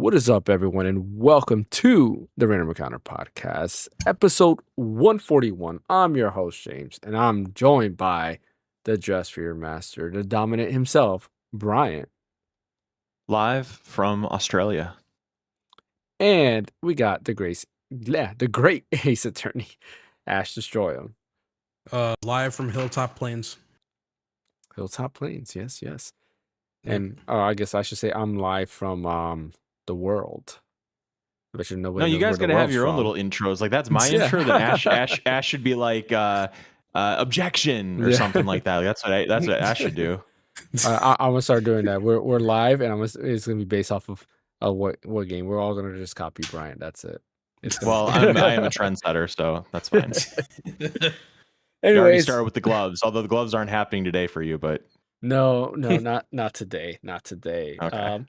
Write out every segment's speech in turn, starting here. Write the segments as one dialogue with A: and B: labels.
A: What is up, everyone, and welcome to the Random Encounter Podcast, episode 141. I'm your host, James, and I'm joined by the Just For Your Master, the dominant himself, Bryant.
B: Live from Australia.
A: And we got the great Ace Attorney, Ash Destroy Him.
C: Live from Hilltop Plains.
A: Hilltop Plains, yes. And I guess I should say I'm live from the world. But you
B: No, you guys gotta have your own little intros. Like that's my intro. Then Ash should be like objection or something like that. That's what Ash should do.
A: I'm gonna start doing that. We're live, and it's gonna be based off of what game. We're all gonna just copy Bryant. That's it.
B: Well, I am a trendsetter, so that's fine.
A: Anyways,
B: you already started with the gloves, although the gloves aren't happening today for you, but.
A: No, not today.
B: Okay.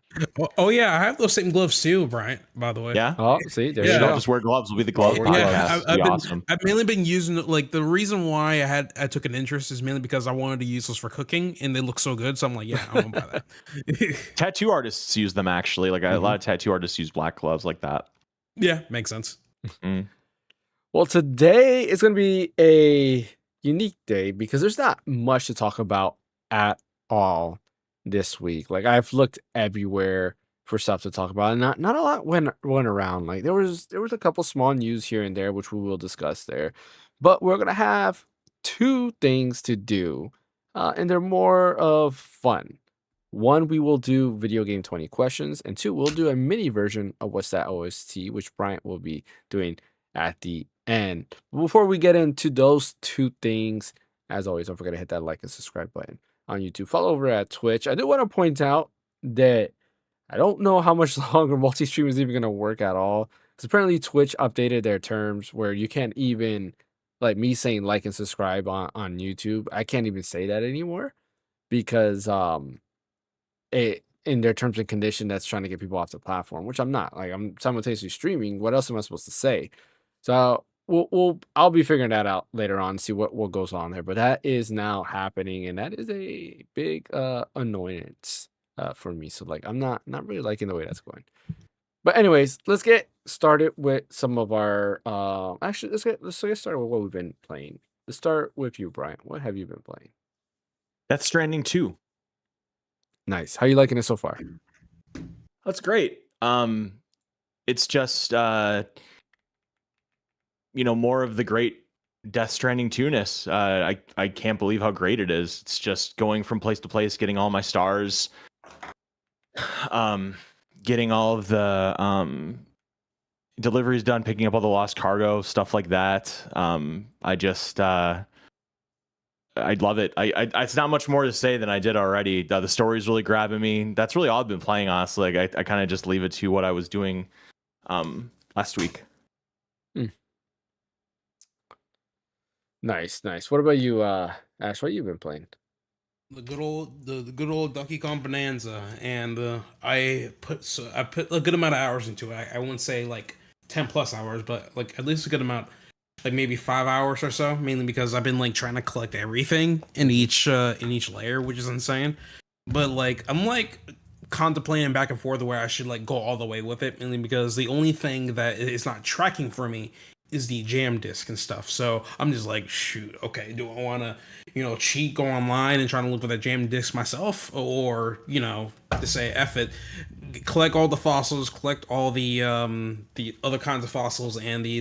C: Oh yeah, I have those same gloves too, Bryant. By the way.
B: Yeah.
A: Oh, see, there
B: you
A: you go.
B: Just wear gloves. Will be the glove
C: podcast.
B: Yeah, awesome.
C: I've mainly been using like the reason why I took an interest is mainly because I wanted to use those for cooking, and they look so good. So I'm like, yeah, I'm gonna buy that.
B: Tattoo artists use them actually. Like a lot of tattoo artists use black gloves like that.
C: Yeah, makes sense.
A: Well, today is gonna be a unique day because there's not much to talk about at all this week. Like I've looked everywhere for stuff to talk about, and not a lot went around. Like there was a couple small news here and there, which we will discuss there. But we're gonna have two things to do, and they're more of fun. One, we will do video game 20 questions, and two, we'll do a mini version of What's That OST, which Bryant will be doing at the end. Before we get into those two things, as always, don't forget to hit that like and subscribe button on YouTube. Follow over at Twitch. I do want to point out that I don't know how much longer multi-stream is even going to work at all. Because apparently Twitch updated their terms where you can't even, like me saying like and subscribe on YouTube, I can't even say that anymore. Because in their terms and condition, that's trying to get people off the platform, which I'm not. Like I'm simultaneously streaming. What else am I supposed to say? So I'll be figuring that out later on, see what goes on there. But that is now happening, and that is a big annoyance for me. So like I'm not really liking the way that's going. But anyways, let's get started with some of our actually let's get started with what we've been playing. Let's start with you, Bryant. What have you been playing?
B: Death Stranding 2.
A: Nice. How are you liking it so far?
B: That's great. It's just more of the great Death Stranding 2-ness. I can't believe how great it is. It's just going from place to place, getting all my stars, getting all of the deliveries done, picking up all the lost cargo, stuff like that. I love it. It's not much more to say than I did already. The story's really grabbing me. That's really all I've been playing, honestly. Like I kind of just leave it to what I was doing last week.
A: Nice. What about you, Ash? What you been playing?
C: The good old Donkey Kong Bonanza, and I put a good amount of hours into it. I wouldn't say like 10 plus hours, but like at least a good amount, like maybe 5 hours or so. Mainly because I've been like trying to collect everything in each layer, which is insane. But like I'm like contemplating back and forth where I should like go all the way with it, mainly because the only thing that is not tracking for me is the jam disc and stuff. So I'm just like, shoot, okay, do I want to, cheat, go online and try to look for that jam disc myself, or, to say F it, collect all the fossils, collect all the other kinds of fossils and the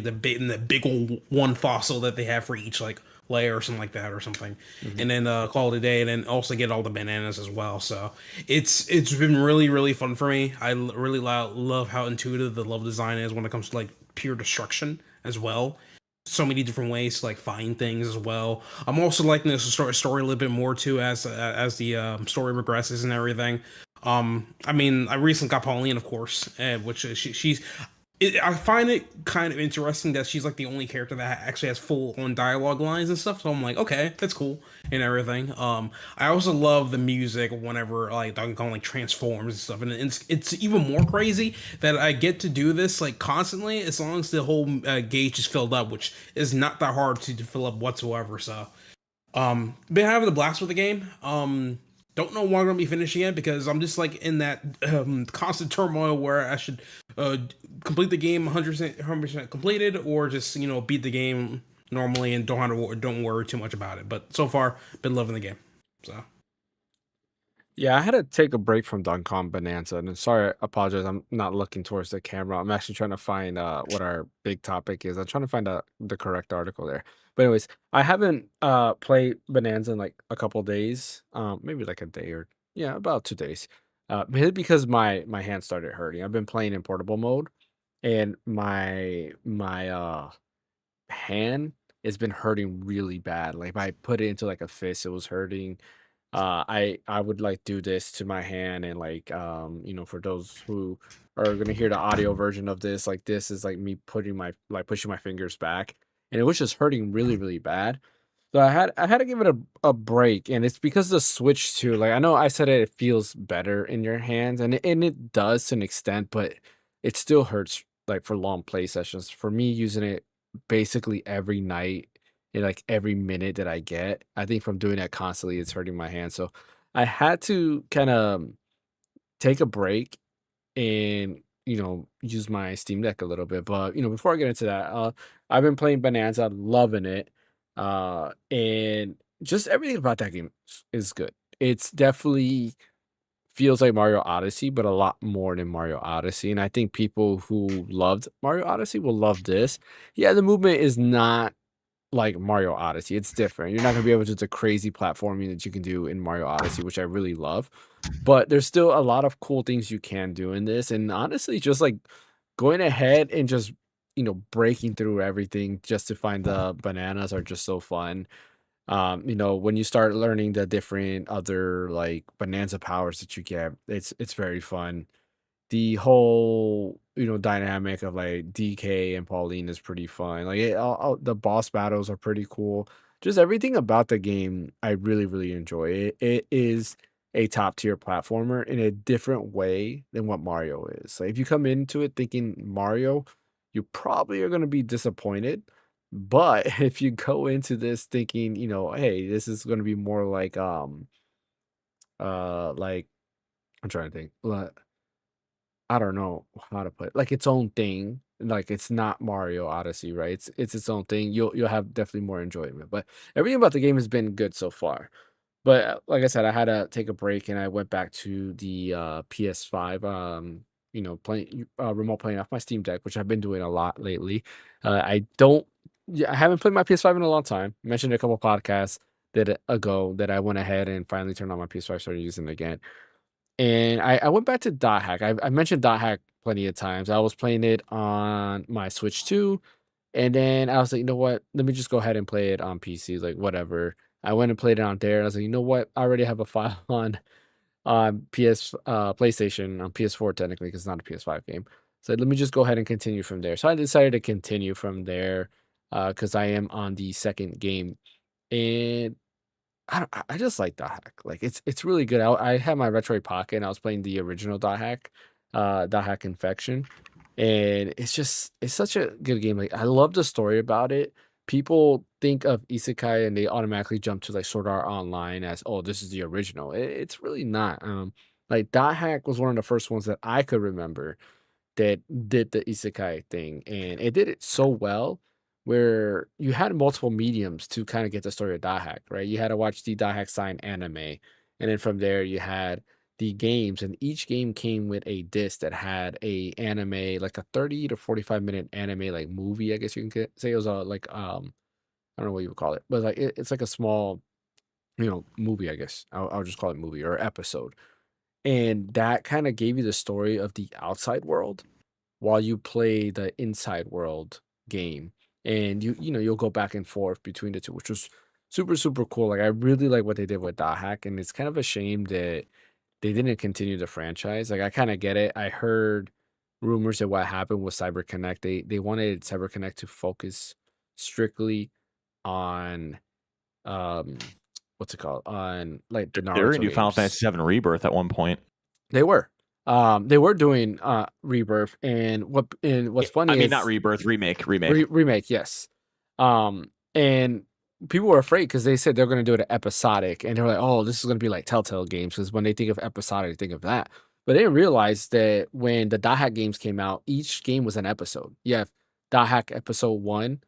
C: big old one fossil that they have for each like layer or something like that or something, and then call it a day, and then also get all the bananas as well. So it's been really, really fun for me. I really love how intuitive the level design is when it comes to like pure destruction as well. So many different ways to like find things as well. I'm also liking this story a little bit more too as the story progresses and everything. I mean, I recently got Pauline, of course, which she's. I find it kind of interesting that she's like the only character that actually has full on dialogue lines and stuff. So I'm like, okay, that's cool and everything. I also love the music whenever like Donkey Kong like transforms and stuff, and it's even more crazy that I get to do this like constantly as long as the whole gauge is filled up, which is not that hard to fill up whatsoever. So, been having a blast with the game. Don't know when I'm gonna be finishing it because I'm just like in that constant turmoil where I should uh, complete the game 100% completed, or just beat the game normally and don't worry too much about it. But so far, been loving the game. So
A: Yeah, I had to take a break from Duncom Bonanza, and I'm sorry, I apologize. I'm not looking towards the camera. I'm actually trying to find what our big topic is. I'm trying to find the correct article there. But anyways, I haven't played Bonanza in like a couple days, maybe like a day or yeah, about 2 days. Mainly because my hand started hurting. I've been playing in portable mode, and my hand has been hurting really bad. Like if I put it into like a fist, it was hurting. I would like do this to my hand, and like for those who are gonna hear the audio version of this, like this is like me putting my like pushing my fingers back, and it was just hurting really really bad. So I had to give it a break, and it's because the Switch too. Like I know I said it feels better in your hands, and it does to an extent, but it still hurts like for long play sessions. For me, using it basically every night and like every minute that I get, I think from doing that constantly, it's hurting my hand. So I had to kind of take a break and use my Steam Deck a little bit. But before I get into that, I've been playing Bonanza, loving it, and just everything about that game is good. It's definitely feels like Mario Odyssey, but a lot more than Mario Odyssey. And I think people who loved Mario Odyssey will love this. Yeah, the movement is not like Mario Odyssey. It's different. You're not gonna be able to do the crazy platforming that you can do in Mario Odyssey, which I really love. But there's still a lot of cool things you can do in this. And honestly, just like going ahead and just breaking through everything just to find the bananas are just so fun. When you start learning the different other like bonanza powers that you get, it's very fun. The whole dynamic of like DK and Pauline is pretty fun. Like the boss battles are pretty cool. Just everything about the game I really really enjoy. It is a top tier platformer in a different way than what Mario is. Like if you come into it thinking Mario, you probably are going to be disappointed. But if you go into this thinking, hey, this is going to be more like I'm trying to think. I don't know how to put it, like its own thing. Like it's not Mario Odyssey, right? It's its own thing. You'll have definitely more enjoyment. But everything about the game has been good so far. But like I said, I had to take a break and I went back to the PS5. Playing remote playing off my Steam Deck, which I've been doing a lot lately. I don't. Yeah, I haven't played my PS5 in a long time. I mentioned a couple podcasts that ago that I went ahead and finally turned on my PS5, started using it again. And I went back to Dot Hack. I mentioned Dot Hack plenty of times. I was playing it on my Switch too, and then I was like, you know what? Let me just go ahead and play it on PC. Like whatever. I went and played it on there. And I was like, you know what? I already have a file on PlayStation on PS4 technically because it's not a PS5 game. So let me just go ahead and continue from there. So I decided to continue from there because I am on the second game, and I just like Dot Hack. Like it's really good. I had my Retroid Pocket and I was playing the original Dot Hack Infection, and it's such a good game. Like I love the story about it. People think of Isekai and they automatically jump to like Sword Art Online as, oh, this is the original. It's really not. Like Dot Hack was one of the first ones that I could remember that did the isekai thing, and it did it so well where you had multiple mediums to kind of get the story of Dahak, right? You had to watch the Dahak sign anime, and then from there you had the games, and each game came with a disc that had a anime, like a 30 to 45 minute anime like movie, I guess you can say. It was a like I don't know what you would call it, but like it's like a small movie, I guess. I'll just call it movie or episode, and that kind of gave you the story of the outside world while you play the inside world game. And you'll go back and forth between the two, which was super super cool. Like I really like what they did with Dot Hack, and it's kind of a shame that they didn't continue the franchise. Like I kind of get it. I heard rumors of what happened with CyberConnect. They wanted CyberConnect to focus strictly on um what's it called, on like the
B: They were
A: Naruto
B: gonna do Final
A: games.
B: Fantasy VII Rebirth at one point.
A: They were. They were doing Rebirth, and what's funny
B: I mean, not
A: is
B: Rebirth, remake.
A: remake, yes. And people were afraid because they said they're going to do it episodic, and they're like, "Oh, this is going to be like Telltale games." Because when they think of episodic, they think of that. But they didn't realize that when the Dot Hack games came out, each game was an episode. You have Dot Hack episode 1,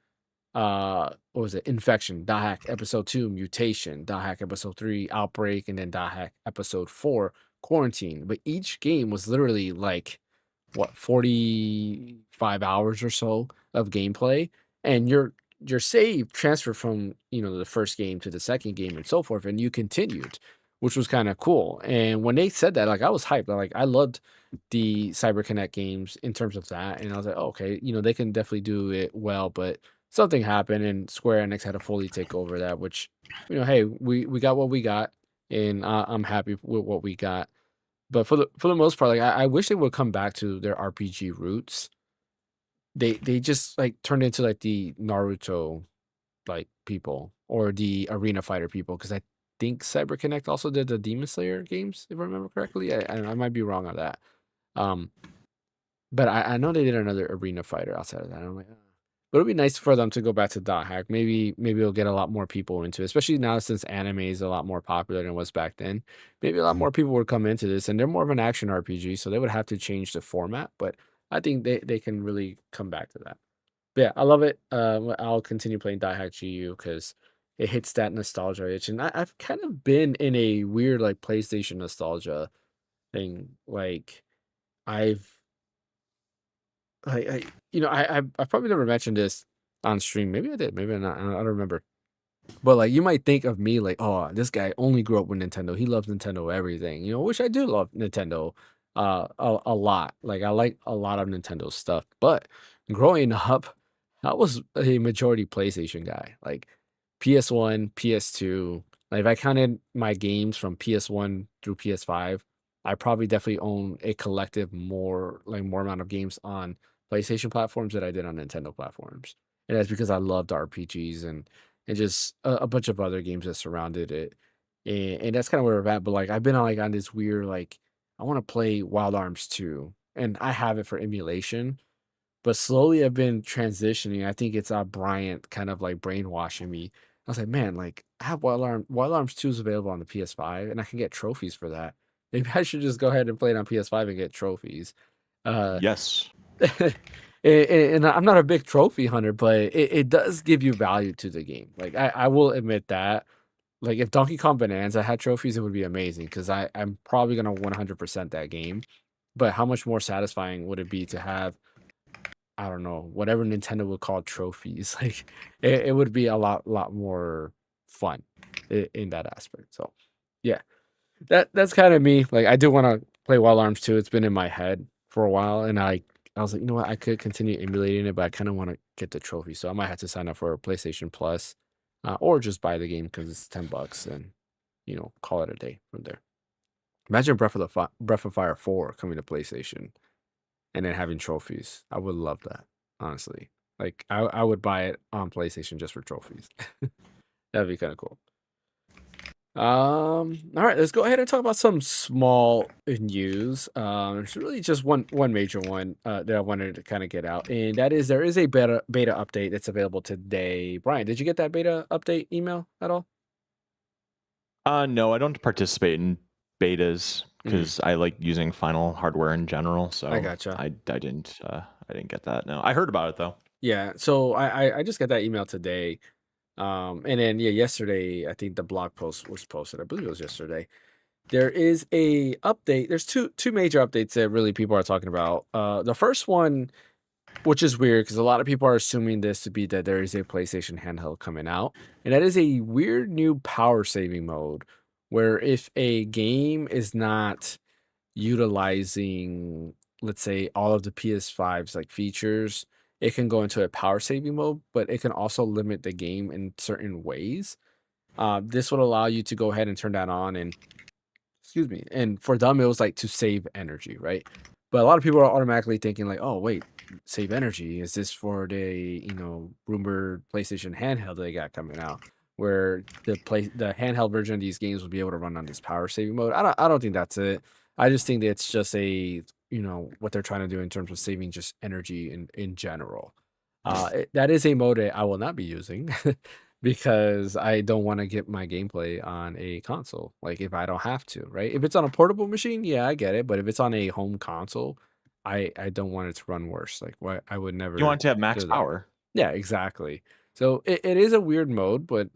A: what was it? Infection. Dot Hack episode 2, Mutation. Dot Hack episode 3, Outbreak, and then Dot Hack episode 4, Quarantine. But each game was literally like what 45 hours or so of gameplay, and your save transferred from the first game to the second game and so forth, and you continued, which was kind of cool. And when they said that, like, I was hyped. Like, I loved the CyberConnect games in terms of that, and I was like, oh, okay, they can definitely do it well. But something happened, and Square Enix had to fully take over that, which hey, we got what we got, and I'm happy with what we got. But for the most part, like, I wish they would come back to their RPG roots. They just like turned into like the Naruto like people or the Arena Fighter people, because I think CyberConnect also did the Demon Slayer games, if I remember correctly. I might be wrong on that. Um, but I know they did another Arena Fighter outside of that. I'm like, but it'd be nice for them to go back to Dot Hack. Maybe it'll get a lot more people into it, especially now since anime is a lot more popular than it was back then. Maybe a lot more people would come into this, and they're more of an action RPG, so they would have to change the format. But I think they can really come back to that. But yeah, I love it. I'll continue playing Dot Hack GU because it hits that nostalgia itch, and I've kind of been in a weird like PlayStation nostalgia thing. Like I've I probably never mentioned this on stream. Maybe I did. Maybe not. I don't remember. But like, you might think of me like, oh, this guy only grew up with Nintendo. He loves Nintendo everything. Which I do love Nintendo a lot. Like, I like a lot of Nintendo stuff. But growing up, I was a majority PlayStation guy. Like PS1, PS2. Like, if I counted my games from PS1 through PS5, I probably definitely own a collective more amount of games on PlayStation platforms than I did on Nintendo platforms. And that's because I loved RPGs and just a bunch of other games that surrounded it. And that's kind of where we're at. But like, I've been on this weird, like, I want to play Wild Arms 2, and I have it for emulation. But slowly I've been transitioning. I think it's Bryant kind of like brainwashing me. I was like, man, like, I have Wild Arms 2 is available on the PS5, and I can get trophies for that. Maybe I should just go ahead and play it on PS5 and get trophies. Uh,
B: Yes.
A: and I'm not a big trophy hunter, but it does give you value to the game. Like, I will admit that. Like, if Donkey Kong Bonanza had trophies, it would be amazing, because I'm probably gonna 100% that game. But how much more satisfying would it be to have, I don't know, whatever Nintendo would call trophies? Like, it would be a lot more fun in that aspect. So yeah, that's kind of me. Like, I do want to play Wild Arms 2. It's been in my head for a while, and I was like, you know what, I could continue emulating it, but I kind of want to get the trophy, so I might have to sign up for a PlayStation Plus, or just buy the game because it's $10 and call it a day from there. Imagine Breath of Fire 4 coming to PlayStation and then having trophies. I would love that, honestly. Like, I would buy it on PlayStation just for trophies. That'd be kind of cool. All right, let's go ahead and talk about some small news. It's really just one major one that I wanted to kind of get out, and that is there is a beta update that's available today. Brian, did you get that beta update email at all?
B: No, I don't participate in betas
A: Mhm.
B: because I like using final hardware in general. So
A: I gotcha.
B: I didn't get that. No, I heard about it though.
A: Yeah, so I just got that email today. And then yeah, yesterday I think the blog post was posted. I believe it was yesterday. There is a update. There's two major updates that really people are talking about. The first one, which is weird because a lot of people are assuming this to be that there is a PlayStation handheld coming out, and that is a weird new power saving mode where if a game is not utilizing, let's say, all of the PS5's like features, it can go into a power saving mode, but it can also limit the game in certain ways. This would allow you to go ahead and turn that on, and excuse me, and for them it was like to save energy, right? But a lot of people are automatically thinking like, oh wait, save energy, is this for the rumored PlayStation handheld they got coming out, where the handheld version of these games will be able to run on this power saving mode? I don't think that's it. I just think that it's just a what they're trying to do in terms of saving just energy in general. That is a mode that I will not be using because I don't want to get my gameplay on a console. Like if I don't have to, right? If it's on a portable machine, yeah, I get it. But if it's on a home console, I don't want it to run worse. Like what I would
B: You
A: never
B: want it to have max
A: do that.
B: power.
A: Yeah, exactly. So it is a weird mode, but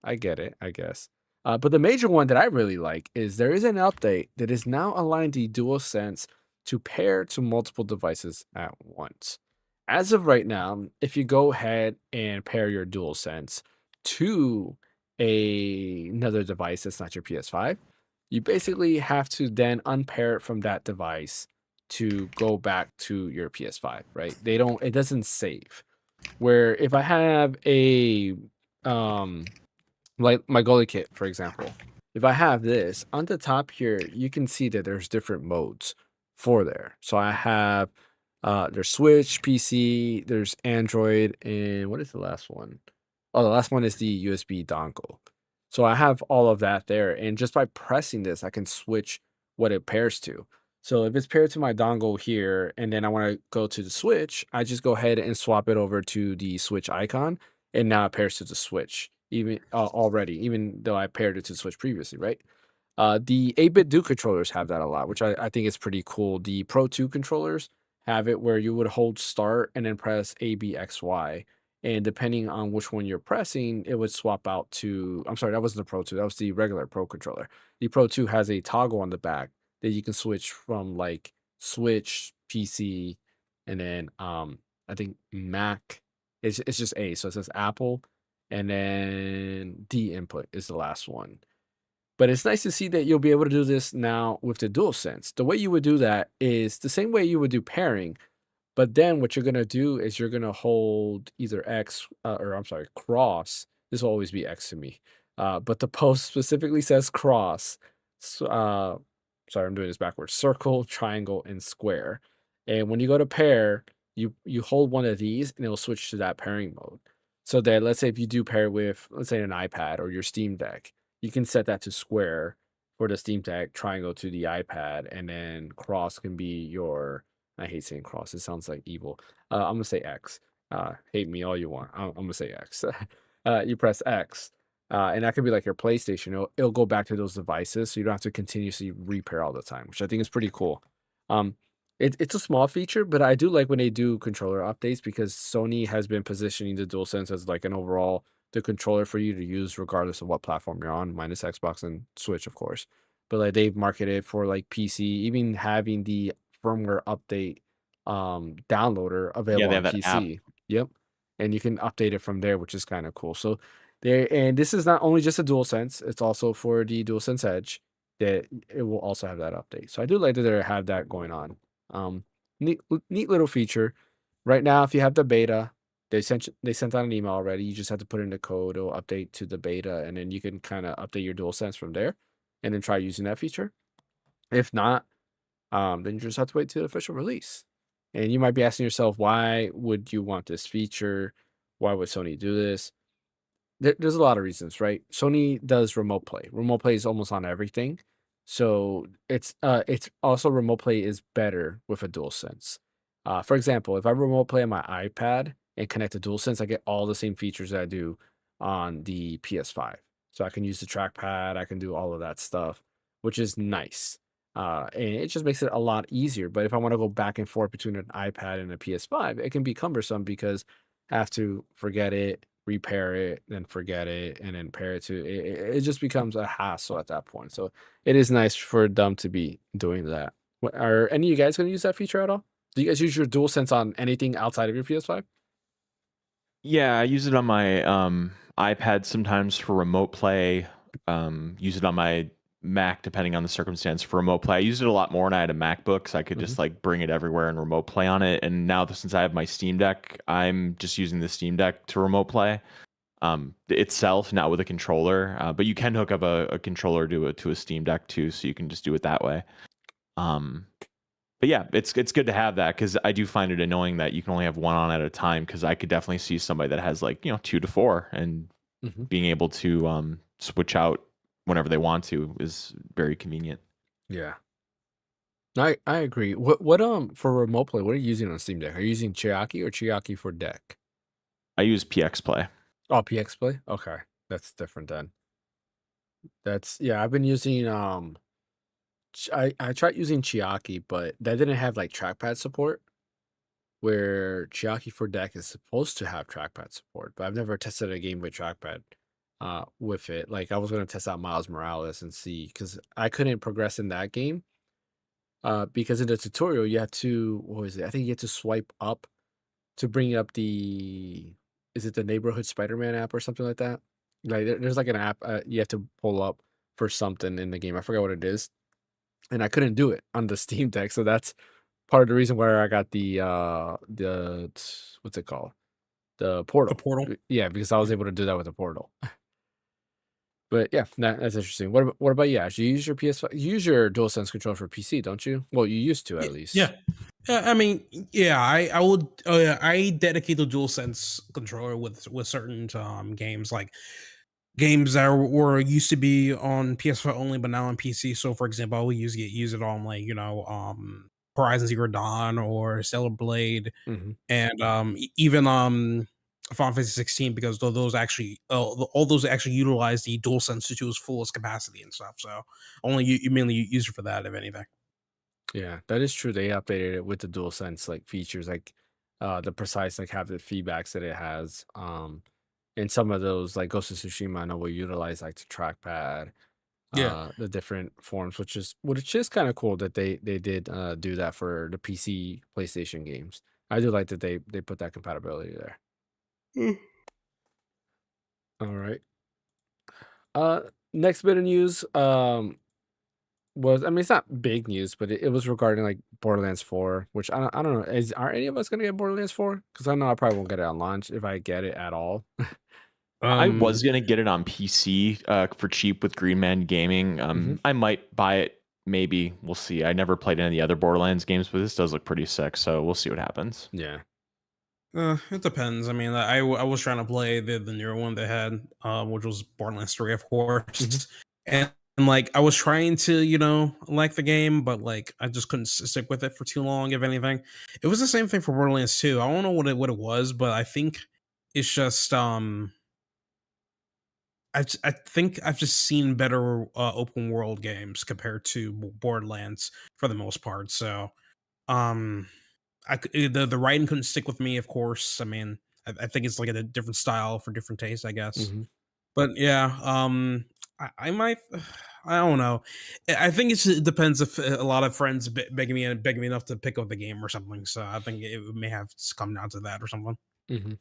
A: I get it, I guess. But the major one that I really like is there is an update that is now allowing the DualSense to pair to multiple devices at once. As of right now, if you go ahead and pair your DualSense to another device that's not your PS5, you basically have to then unpair it from that device to go back to your PS5, right? It doesn't save. Where if I have a like my goalie kit, for example, if I have this on the top here, you can see that there's different modes for there. So I have there's Switch, PC, there's Android, and what is the last one? Oh, the last one is the USB dongle. So I have all of that there, and just by pressing this, I can switch what it pairs to. So if it's paired to my dongle here, and then I want to go to the Switch, I just go ahead and swap it over to the Switch icon, and now it pairs to the Switch, even already, even though I paired it to the Switch previously, right? The 8-bit Duke controllers have that a lot, which I think is pretty cool. The Pro 2 controllers have it where you would hold start and then press A, B, X, Y. And depending on which one you're pressing, it would swap out to. I'm sorry, that wasn't the Pro 2. That was the regular Pro controller. The Pro 2 has a toggle on the back that you can switch from like Switch, PC, and then I think Mac. It's just A. So it says Apple, and then D input is the last one. But it's nice to see that you'll be able to do this now with the DualSense. The way you would do that is the same way you would do pairing, but then what you're gonna do is you're gonna hold either X or I'm sorry, cross. This will always be X to me. But the post specifically says cross. So, sorry, I'm doing this backwards. Circle, triangle, and square. And when you go to pair, you hold one of these and it'll switch to that pairing mode. So that let's say if you do pair with, let's say an iPad or your Steam Deck, you can set that to square for the Steam Deck, triangle to the iPad, and then cross can be your. I hate saying cross. It sounds like evil. I'm gonna say X. Hate me all you want. I'm gonna say X. You press X, and that could be like your PlayStation. It'll go back to those devices, so you don't have to continuously repair all the time, which I think is pretty cool. Um, it's a small feature, but I do like when they do controller updates because Sony has been positioning the DualSense as like an overall the controller for you to use regardless of what platform you're on, minus Xbox and Switch, of course. But like they've marketed for like PC, even having the firmware update downloader
B: Yeah,
A: available
B: they
A: on
B: have that app.
A: PC. Yep. And you can update it from there, which is kind of cool. So there, and this is not only just a DualSense, it's also for the DualSense Edge that it will also have that update. So I do like that they have that going on. Um neat little feature. Right now, if you have the beta, they sent out an email already. You just have to put in the code, it'll update to the beta, and then you can kind of update your DualSense from there and then try using that feature. If not, then you just have to wait till the official release. And you might be asking yourself, why would you want this feature? Why would Sony do this? There's a lot of reasons, right? Sony does remote play. Remote play is almost on everything. So it's also remote play is better with a DualSense. For example, if I remote play on my iPad and connect to DualSense, I get all the same features that I do on the PS5. So I can use the trackpad, I can do all of that stuff, which is nice. And it just makes it a lot easier. But if I want to go back and forth between an iPad and a PS5, it can be cumbersome because I have to forget it, repair it, then forget it, and then pair it to it just becomes a hassle at that point. So it is nice for them to be doing that. Are any of you guys going to use that feature at all? Do you guys use your DualSense on anything outside of your PS5?
B: Yeah, I use it on my iPad sometimes for remote play. Use it on my Mac depending on the circumstance for remote play. I used it a lot more when I had a MacBook, so I could
A: Mhm.
B: just like bring it everywhere and remote play on it. And now since I have my Steam Deck, I'm just using the Steam Deck to remote play itself, not with a controller. But you can hook up a controller to a Steam Deck too, so you can just do it that way. But yeah, it's good to have that because I do find it annoying that you can only have one on at a time. Because I could definitely see somebody that has like 2 to 4, and
A: Mhm.
B: being able to switch out whenever they want to is very convenient.
A: Yeah. I agree. What for remote play, what are you using on Steam Deck? Are you using Chiaki or Chiaki for Deck?
B: I use PX Play.
A: Oh, PX Play? Okay. That's different then. That's yeah, I've been using I tried using Chiaki, but that didn't have like trackpad support. Where Chiaki for deck is supposed to have trackpad support, but I've never tested a game with trackpad with it. Like I was gonna test out Miles Morales and see because I couldn't progress in that game. Because in the tutorial you have to what was it? I think you have to swipe up to bring up the is it the neighborhood Spider-Man app or something like that? Like there's like an app you have to pull up for something in the game. I forgot what it is. And I couldn't do it on the Steam Deck. So that's part of the reason why I got what's it called? The
C: The
A: Portal.
C: Portal.
A: Yeah, because I was
C: Yeah.
A: able to do that with the Portal. But yeah, that's interesting. What about you, Ash? You use your PS5, you use your DualSense controller for PC, don't you? Well, you used to at least.
C: Yeah. I mean, yeah, I would. Oh yeah, I dedicate the DualSense controller with certain games, like games that were used to be on PS4 only, but now on PC. So, for example, I will use it on like Horizon Zero Dawn or Stellar Blade,
A: Hmm.
C: and even Final Fantasy 16, because those actually all those actually utilize the DualSense to its fullest capacity and stuff. So only you mainly use it for that, if anything.
A: Yeah, that is true. They updated it with the DualSense like features, like the precise like haptic feedbacks that it has. And some of those like Ghost of Tsushima, I know will utilize like the trackpad,
C: Yeah.
A: the different forms, which is kind of cool that they did do that for the PC PlayStation games. I do like that they put that compatibility there.
C: Mm.
A: All right. Uh, Next bit of news was I mean it's not big news, but it was regarding like Borderlands 4, which I don't know. Are any of us gonna get Borderlands 4? Because I know I probably won't get it on launch if I get it at all.
B: I was
C: Um.
B: gonna get it on PC for cheap with Green Man Gaming.
A: Mhm.
B: I might buy it. Maybe we'll see. I never played any of the other Borderlands games, but this does look pretty sick. So we'll see what happens.
A: Yeah.
C: It depends. I mean, I was trying to play the newer one they had, which was Borderlands 3, of
A: Mhm.
C: course, and like I was trying to, like the game, but like I just couldn't stick with it for too long. If anything, it was the same thing for Borderlands 2. I don't know what it was, but I think it's just I think I've just seen better open world games compared to Borderlands for the most part. So um the writing couldn't stick with me, of course. I mean, I think it's like a different style for different tastes, I guess.
A: Mhm.
C: But yeah, I might. I don't know. I think it depends if a lot of friends begging me enough to pick up the game or something. So I think it may have to come down to that or something.
A: Mhm.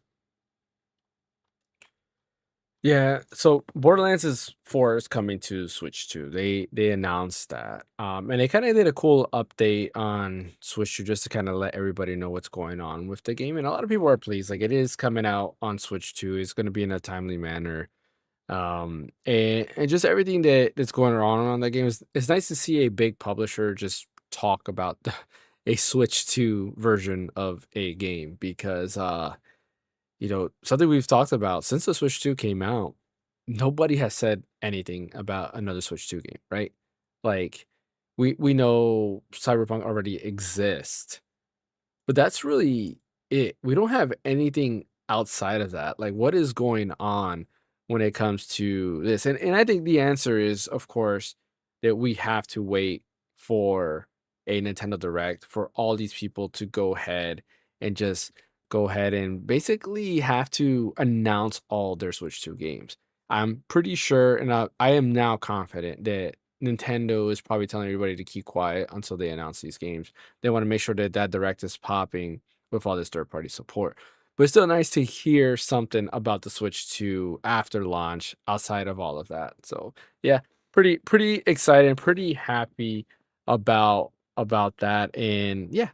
A: Yeah, so Borderlands 4 is coming to Switch 2. They announced that. And they kind of did a cool update on Switch 2 just to kind of let everybody know what's going on with the game. And a lot of people are pleased. Like it is coming out on Switch 2. It's going to be in a timely manner. And just everything that's going on that game is it's nice to see a big publisher just talk about a Switch 2 version of a game because something we've talked about since the Switch 2 came out, nobody has said anything about another Switch 2 game, right? Like we know Cyberpunk already exists, but that's really it. We don't have anything outside of that. Like what is going on when it comes to this? And I think the answer is, of course, that we have to wait for a Nintendo Direct for all these people to go ahead and just go ahead and basically have to announce all their Switch 2 games. I'm pretty sure, and I am now confident that Nintendo is probably telling everybody to keep quiet until they announce these games. They want to make sure that that direct is popping with all this third party support. But it's still nice to hear something about the Switch 2 after launch outside of all of that. So yeah, pretty excited, pretty happy about that. And yeah,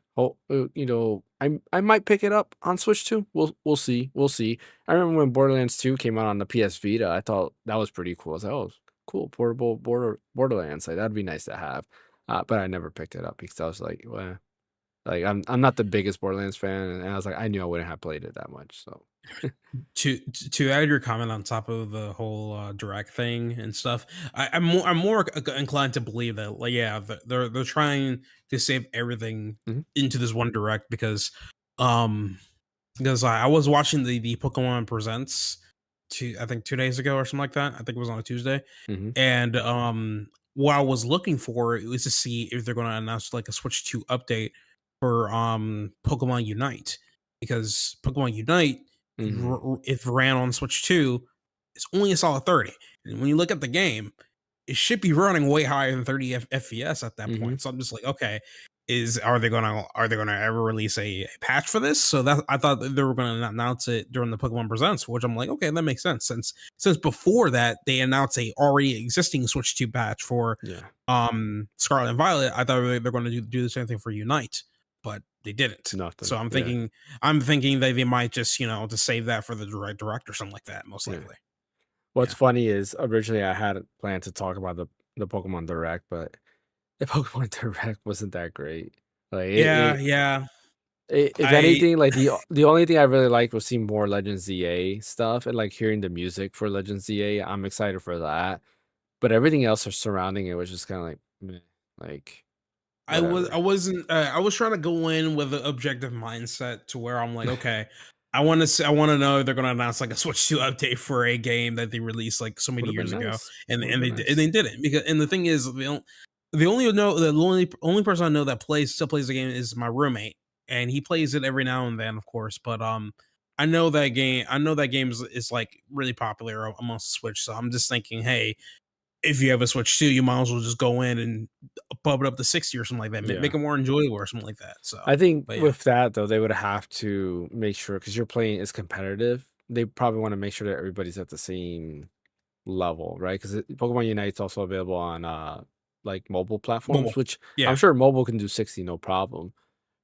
A: I might pick it up on Switch 2. We'll see. We'll see. I remember when Borderlands 2 came out on the PS Vita, I thought that was pretty cool. I was like, oh, cool, portable Borderlands. Like that'd be nice to have. But I never picked it up because I was like, well, like I'm not the biggest Borderlands fan, and I was like, I knew I wouldn't have played it that much. So
C: To add your comment on top of the whole direct thing and stuff, I'm more inclined to believe that, like, yeah, they're trying to save everything
A: Mhm.
C: into this one direct because um I was watching the Pokemon Presents I think 2 days ago or something like that. I think it was on a Tuesday.
A: Mm-hmm.
C: And what I was looking for was to see if they're going to announce like a Switch 2 update for Pokemon Unite, because Pokemon Unite, if it ran on Switch 2, it's only a solid 30. And when you look at the game, it should be running way higher than 30 FPS at that
A: Mm-hmm.
C: point. So I'm just like, okay, are they gonna ever release a patch for this? So that I thought that they were gonna announce it during the Pokemon Presents, which I'm like, okay, that makes sense, since before that they announced a already existing Switch 2 patch for Scarlet and Violet. I thought they're going to do the same thing for Unite, but they didn't.
A: Nothing.
C: So I'm thinking that they might just to save that for the direct or something like that, most likely.
A: What's funny is originally I had planned to talk about the Pokemon Direct, but the Pokemon Direct wasn't that great. Like if anything, like the only thing I really liked was seeing more Legends ZA stuff and like hearing the music for Legends ZA. I'm excited for that, but everything else surrounding it was just kind of like meh, like.
C: I was trying to go in with an objective mindset to where I'm like, okay, I want to know if they're going to announce like a Switch 2 update for a game that they released like so many years ago, and they didn't, because the thing is, the only person I know that still plays the game is my roommate, and he plays it every now and then, of course, but I know that game is like really popular amongst the Switch, so I'm just thinking, hey, if you have a Switch 2, you might as well just go in and bump it up to 60 or something like that. Make it more enjoyable or something like that. So
A: I think with that though, they would have to make sure, because you're playing is competitive. They probably want to make sure that everybody's at the same level, right? Because Pokemon Unite's also available on like mobile platforms, which I'm sure mobile can do 60 no problem.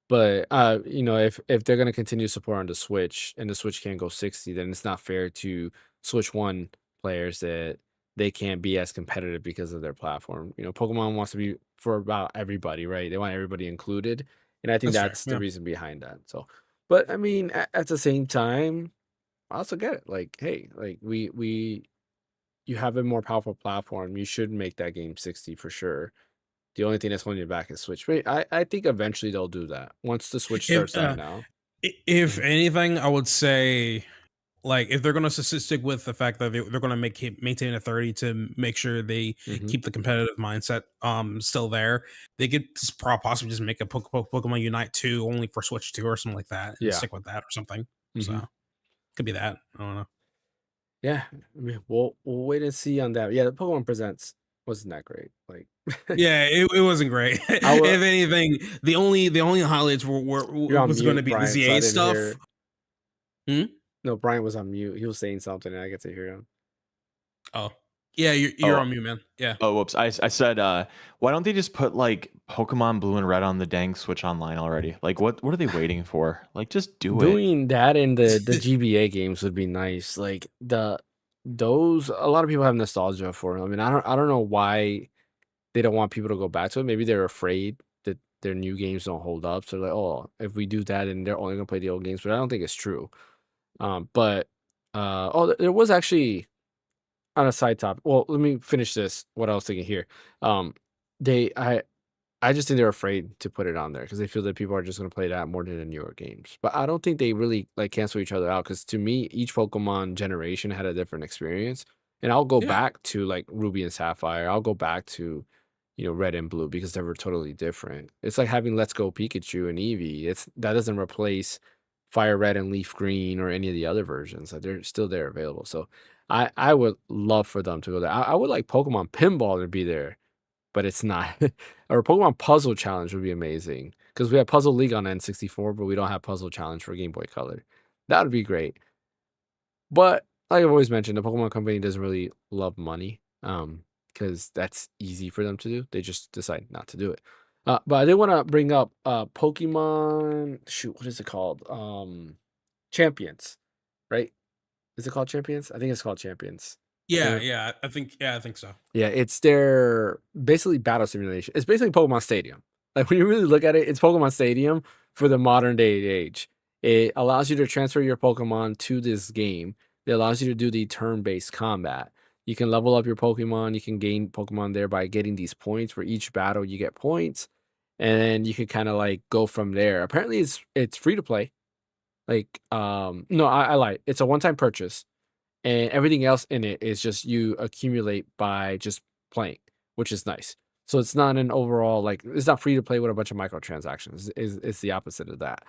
A: But if they're gonna continue support on the Switch and the Switch can't go 60, then it's not fair to Switch 1 players that they can't be as competitive because of their platform. Pokemon wants to be for about everybody, right? They want everybody included, and I think that's the reason behind that. So, but I mean, at the same time, I also get it. Like, hey, like you have a more powerful platform. You should make that game 60 for sure. The only thing that's holding you back is Switch. But I think eventually they'll do that once the Switch starts dying out.
C: If anything, I would say, like, if they're going to stick with the fact that they're going to maintain a 30 to make sure they keep the competitive mindset still there, they could possibly just make a Pokemon Unite 2 only for Switch 2 or something like that, and stick with that or something. So could be that. I don't know.
A: Yeah, I mean, we'll wait and see on that. Yeah, the Pokemon Presents wasn't that great. Like,
C: yeah, it wasn't great. If anything, the only highlights was going to be the ZA stuff.
A: No, Brian was on mute. He was saying something, and I get to hear him.
C: Oh, yeah, you're on mute, man. Yeah.
B: Oh, whoops. I said, why don't they just put like Pokemon Blue and Red on the dang Switch Online already? Like, what are they waiting for? Like, just do it.
A: Doing that in the GBA games would be nice. Like those, a lot of people have nostalgia for them. I mean, I don't know why they don't want people to go back to it. Maybe they're afraid that their new games don't hold up. So they're like, oh, if we do that, and they're only gonna play the old games. But I don't think it's true. There was actually, on a side topic. Well, let me finish this. What I was thinking here. I just think they're afraid to put it on there because they feel that people are just going to play that more than the newer games. But I don't think they really like cancel each other out, because to me, each Pokemon generation had a different experience. And I'll go back to like Ruby and Sapphire. I'll go back to Red and Blue, because they were totally different. It's like having Let's Go Pikachu and Eevee. That doesn't replace Fire Red and Leaf Green or any of the other versions. Like, they're still there available. So I would love for them to go there. I would like Pokemon Pinball to be there, but it's not. Or Pokemon Puzzle Challenge would be amazing, because we have Puzzle League on N64, but we don't have Puzzle Challenge for Game Boy Color. That would be great. But like I've always mentioned, the Pokemon Company doesn't really love money, because that's easy for them to do. They just decide not to do it. But I did want to bring up Pokemon. Shoot, what is it called? Champions, right? Is it called Champions? I think it's called Champions.
C: Yeah, I think so.
A: Yeah, it's their basically battle simulation. It's basically Pokemon Stadium. Like, when you really look at it, it's Pokemon Stadium for the modern day age. It allows you to transfer your Pokemon to this game. It allows you to do the turn-based combat. You can level up your Pokemon. You can gain Pokemon there by getting these points. For each battle, you get points, and then you can kind of like go from there. Apparently, it's free to play. Like, no, I lied. It's a one-time purchase. and everything else in it is just you accumulate by just playing, which is nice. So it's not an overall like it's not free to play with a bunch of microtransactions. It's the opposite of that.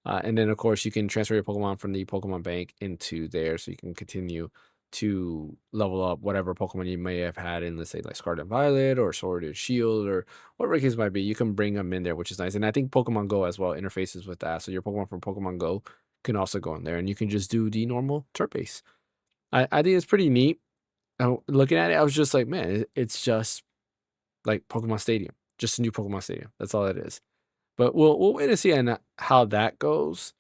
A: And then of course you can transfer your Pokemon from the Pokemon Bank into there, so you can continue to level up whatever Pokemon you may have had in, let's say, like Scarlet and Violet or Sword and Shield or whatever the case might be. You can bring them in there, which is nice. And I think Pokemon Go as well interfaces with that. So your Pokemon from Pokemon Go can also go in there, and you can just do the normal turn base. I think it's pretty neat. Looking at it, I was just like, man, it's just like Pokemon Stadium, just a new Pokemon Stadium. That's all it is. But we'll wait and see on how that goes.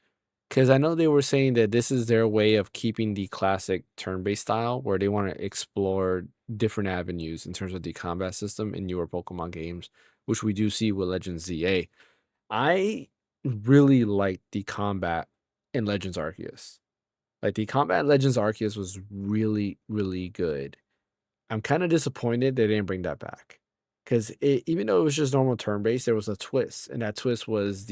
A: Because I know they were saying that this is their way of keeping the classic turn-based style, where they want to explore different avenues in terms of the combat system in newer Pokemon games, which we do see with Legends ZA. I really liked the combat in Legends Arceus. Like the combat in Legends Arceus was really, really good. I'm kind of disappointed they didn't bring that back. Because even though it was just normal turn-based, there was a twist. And that twist was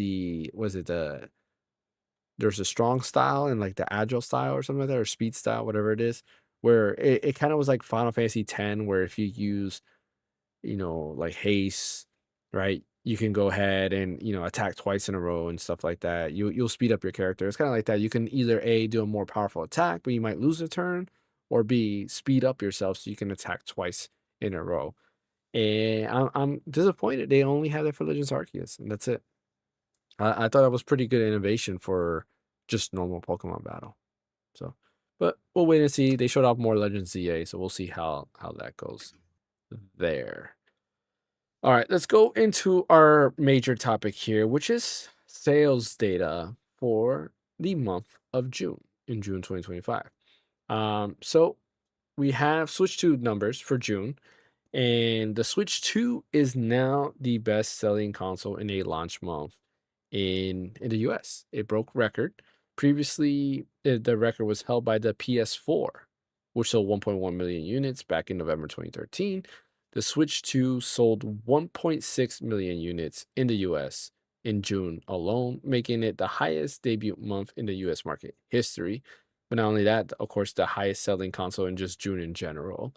A: there's a strong style and like the agile style or something like that, or speed style, whatever it is, where it kind of was like Final Fantasy X, where if you use, like haste, right, you can go ahead and, attack twice in a row and stuff like that. You'll speed up your character. It's kind of like that. You can either A, do a more powerful attack, but you might lose a turn, or B, speed up yourself so you can attack twice in a row. And I'm disappointed they only have that for Legends Arceus, and that's it. I thought that was pretty good innovation for just normal Pokemon battle. So, but we'll wait and see. They showed off more Legends ZA, so we'll see how that goes there. All right, let's go into our major topic here, which is sales data for the month of June, in June 2025. So we have Switch 2 numbers for June, and the Switch 2 is now the best-selling console in a launch month in the US. It broke record. Previously, the record was held by the PS4, which sold 1.1 million units back in November 2013. The Switch 2 sold 1.6 million units in the US in June alone, making it the highest debut month in the US market history. But not only that, of course, the highest selling console in just June in general.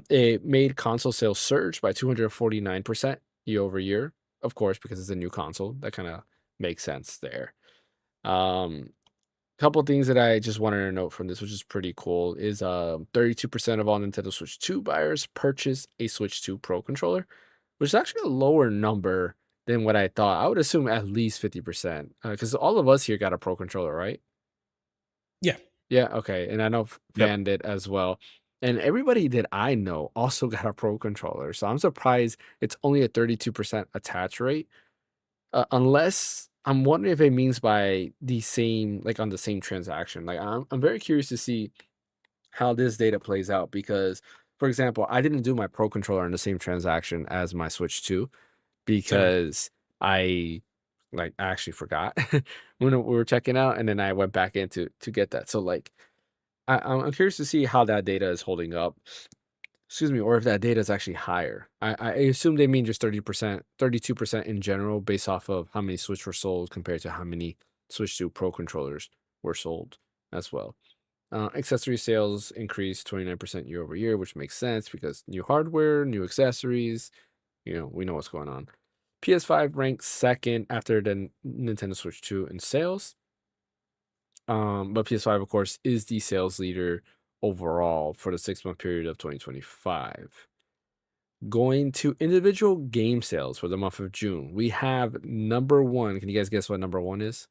A: It made console sales surge by 249% year over year, of course, because it's a new console. That kind of makes sense there. Couple things that I just wanted to note from this, which is pretty cool, is 32% of all Nintendo Switch 2 buyers purchased a Switch 2 Pro controller, which is actually a lower number than what I thought. I would assume at least 50%, because all of us here got a Pro controller, right?
C: Yeah.
A: Yeah, okay. And I know
B: Yep.
A: Fan did as well. And everybody that I know also got a Pro controller. So I'm surprised it's only a 32% attach rate. Unless I'm wondering if it means by the same, like on the same transaction. Like I'm very curious to see how this data plays out because, for example, I didn't do my Pro controller in the same transaction as my Switch 2 because I actually forgot when we were checking out, and then I went back in to get that. So like I'm curious to see how that data is holding up. Excuse me, or if that data is actually higher. I assume they mean just 30%, 32% in general, based off of how many Switch were sold compared to how many Switch 2 Pro controllers were sold as well. Accessory sales increased 29% year over year, which makes sense because new hardware, new accessories, we know what's going on. PS5 ranks second after the Nintendo Switch 2 in sales. But PS5, of course, is the sales leader overall for the 6-month period of 2025. Going to individual game sales for the month of June, we have number one. Can you guys guess what number one is?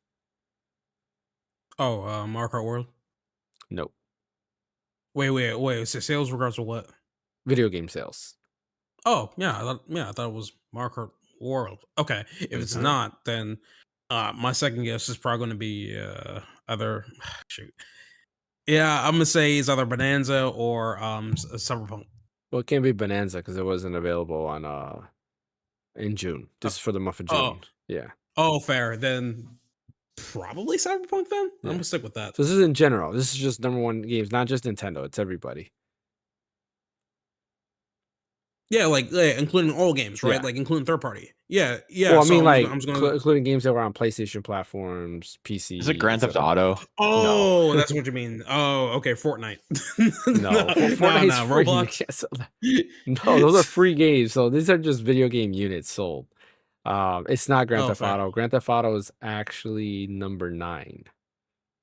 C: Oh, Mario Kart World.
A: Nope.
C: Wait. So sales regards to what?
A: Video game sales.
C: Oh, yeah. I thought it was Mario Kart World. Okay. If it's not, then my second guess is probably going to be other. Shoot. Yeah, I'm gonna say it's either Bonanza or Cyberpunk.
A: Well, it can't be Bonanza because it wasn't available on in June. This is for the month of June. Yeah.
C: Oh, fair. Then probably Cyberpunk. Then I'm gonna stick with that.
A: So this is in general. This is just number one games, not just Nintendo. It's everybody.
C: Yeah, like including all games, right?
A: Yeah.
C: Like including third party. Yeah, yeah.
A: Well, I
C: So
A: mean,
C: I'm
A: like
C: just gonna.
A: including games that were on PlayStation platforms,
B: Is it
A: PC,
B: Grand Theft
A: etc.
B: Auto?
A: No,
C: Oh, that's what you mean. Oh, okay. Fortnite.
A: no,
C: No,
A: Fortnite's free. You
C: Roblox.
A: can't sell that. No, those are free games. So these are just video game units sold. It's not Grand
C: Oh,
A: Theft
C: fair.
A: Auto. Grand Theft Auto is actually number 9,